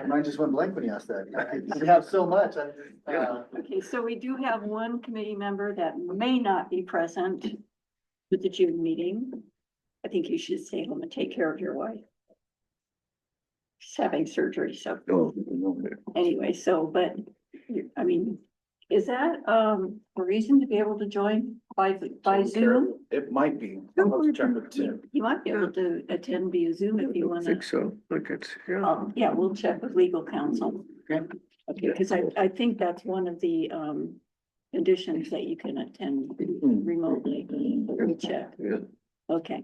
mind just went blank when you asked that. We have so much. Okay, so we do have one committee member that may not be present with the June meeting. I think you should stay home and take care of your wife. She's having surgery, so Oh, anyway, so, but, I mean, is that, a reason to be able to join by Zoom? It might be. I'll have to check with Tim. You might be able to attend via Zoom if you I wanna. think so. Look, it's, yeah. Yeah, we'll check with legal counsel. Okay. Okay, because I think that's one of the, conditions that you can attend remotely. Let me check. Yeah. Okay.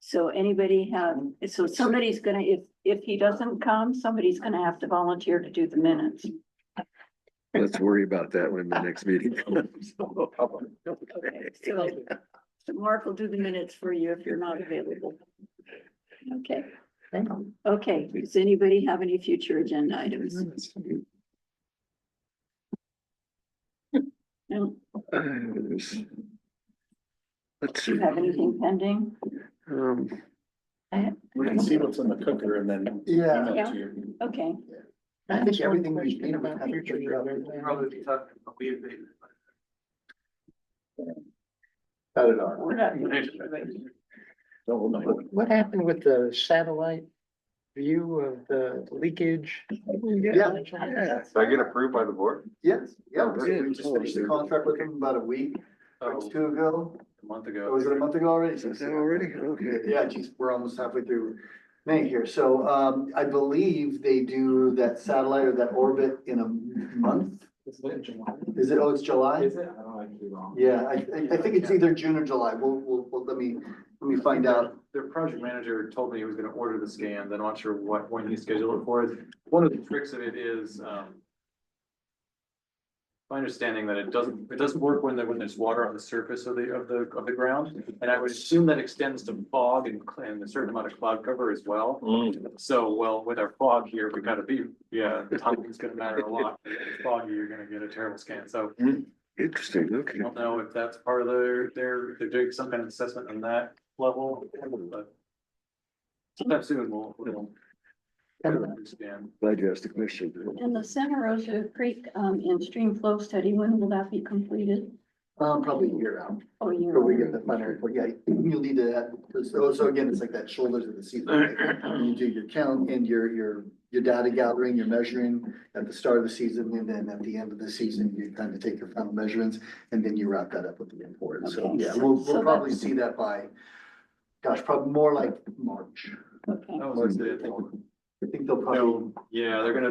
So anybody have, so somebody's gonna, if he doesn't come, somebody's gonna have to volunteer to do the minutes. Let's worry about that when the next meeting comes. Okay, so Mark will do the minutes for you if you're not available. Okay. Okay, does anybody have any future agenda items? No, Let's do you see. have anything pending? We can see what's in the cooker and then. Yeah. email it to you. Okay, I think everything we've been about about future Probably be talking about we invaded. Cut it off. we're not. Don't know. What happened with the satellite view of the leakage. Yeah. Did I get approved by the board? Yes, yeah, Oh, we just finished the contract with them about a week or Oh, two ago. a month Or ago. was it a month ago already? Is that already? Okay. Yeah, geez, we're almost halfway through May here. So, I believe they do that satellite or that orbit in a month. Is it? Oh, it's July? Is it? I don't know, I could be wrong. Yeah, I think it's either June or July. We'll, let me find out. Their project manager told me he was gonna order the scans. I'm not sure when he scheduled it for. One of the tricks of it is, my understanding that it doesn't work when there's water on the surface of the ground. And I would assume that extends to fog and a certain amount of cloud cover as well. So, well, with our fog here, we gotta be, the timing's gonna matter a lot. If it's foggy, you're gonna get a terrible scan. So Interesting, I okay. don't know if that's part of they're doing some kind of assessment on that level, but sometime soon we'll scan. Glad you asked the question. And the Santa Rosa Creek, and stream flow study, when will that be completed? Probably a year out. Oh, a year. Before we get the final report, yeah, you'll need to, so again, it's like that shoulders of the season. Right? You do your count and your data gathering, your measuring at the start of the season, and then at the end of the season, you kind of take your final measurements, and then you wrap that up with the report. So, Okay, yeah, so- we'll so probably that's- see that by, gosh, probably more like March. Okay, That was the thing. I think they'll probably, No, yeah, they're gonna,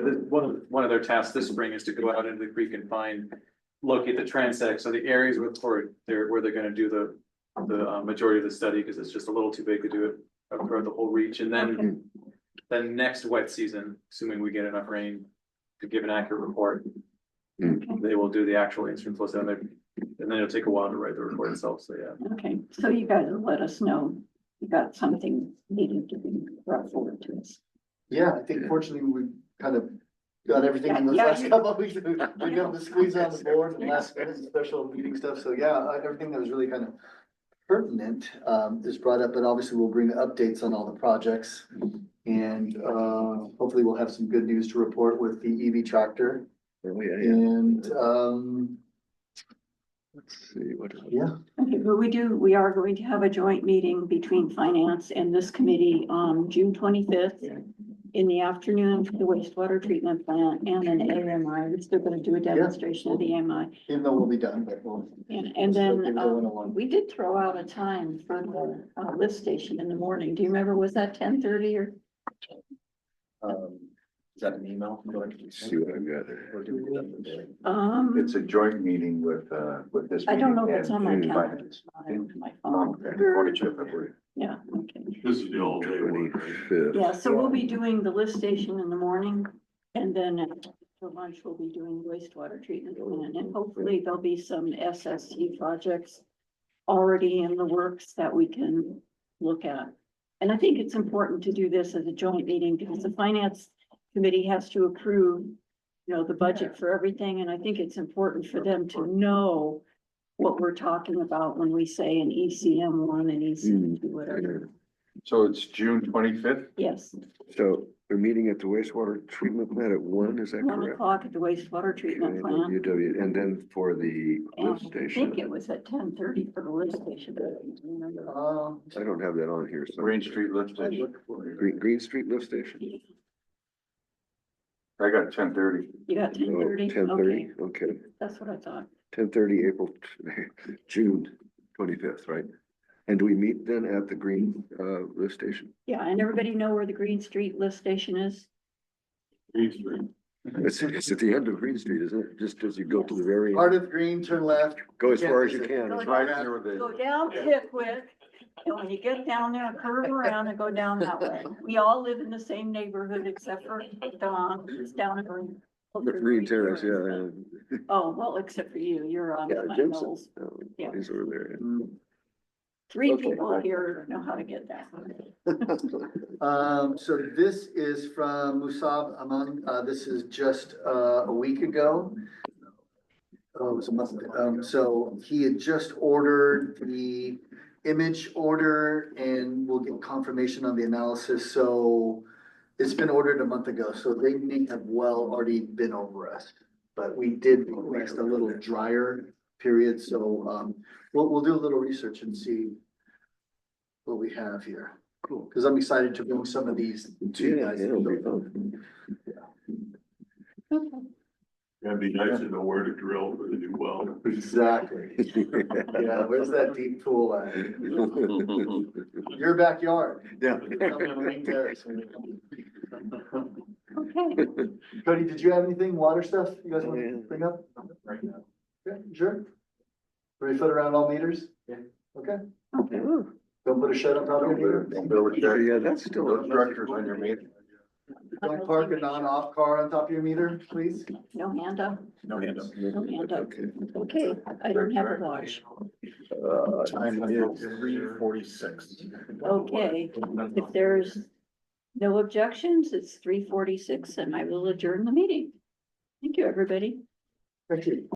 one of their tasks this spring is to go out into the creek and locate the transect, so the areas where they're gonna do the majority of the study, because it's just a little too big to do it across the whole reach, and then next wet season, assuming we get enough rain to give an accurate report, they will do the actual instrument flow down there, and then it'll take a while to write the report itself, so yeah. okay, so you guys will let us know you got something needing to be brought forward to us. yeah, I think fortunately we kind of got everything in the Yeah, last you- couple of weeks. We got the squeeze on the board and last minute special meeting stuff. So yeah, everything that was really kind of pertinent is brought up, but obviously we'll bring updates on all the projects. And hopefully we'll have some good news to report with the EV tractor. Oh, yeah, And let's see, what. yeah, Okay, but we are going to have a joint meeting between finance and this committee on June 25th in the afternoon for the wastewater treatment plant and an AMI. We're still gonna do a demonstration of the AMI. even though we'll be done, but we'll. And Still then, keep going along. we did throw out a time for the lift station in the morning. Do you remember, was that 10:30 or? Is that an email? See what I've got there. Or do we do that today? It's a joint meeting with this. I don't know meeting what's on my and calendar. finance. It's not on my Um, phone. 22nd of February. Yeah, okay. This is the all day one, right? 25th. Yeah, so we'll be doing the lift station in the morning and then for lunch, we'll be doing wastewater treatment plant. And hopefully there'll be some SST projects already in the works that we can look at. And I think it's important to do this as a joint meeting because the finance committee has to approve, the budget for everything. And I think it's important for them to know what we're talking about when we say an ECM one and ECM two, whatever. So it's June 25th? Yes, So we're meeting at the wastewater treatment plant at 1, is that 1 correct? o'clock at the wastewater treatment plant. UW, and then for the And lift I station, think it was at 10:30 for the lift station, but I don't remember. I don't have that on here. so- Green Street lift station. Green Street lift station? I got 10:30. You got 10:30? 10:30, Okay, okay, that's what I thought. 10:30, June 25th, right? And do we meet then at the Green, lift station? Yeah, and everybody know where the Green Street lift station is? Green Street. It's at the end of Green Street, isn't it? Just as you go to the very, Part of green, turn left. go as far as you Can't can. Go It's right down- there with Go the, down Pickwick, and when you get down there, curve around and go down that way. We all live in the same neighborhood except for Dawn, who's down in Green. Green Terrace, yeah. Oh, well, except for you, you're on Yeah, my Jimson, Knolls. Yeah. he's over there. Three Okay. people here know how to get that. So this is from Musab Aman. This is just a week ago. Oh, it was a month ago. So he had just ordered the image order and we'll get confirmation on the analysis. So it's been ordered a month ago, so they may have well already been over us. But we did request a little drier period, so we'll do a little research and see what we have here. Cool. Cause I'm excited to bring some of these to you Yeah, guys. it'll be fun. It'd be nice to know where to drill for the new well. Exactly. Yeah, where's that deep pool at? Your backyard. Yeah. Okay, Cody, did you have anything, water stuff you guys want Yeah. to bring up? Yeah, sure. Ready to foot around all meters? Yeah. Okay, don't put a shed on top of your Don't meter. build a shed. Yeah, that's still. No structures on your meter. Don't park a non-off car on top of your meter, please. no hand up. No hand up. No hand up. Okay. Okay, I don't have a watch. Time is 3:46. Okay, if there's no objections, it's 3:46 and I will adjourn the meeting. Thank you, everybody. Thank you.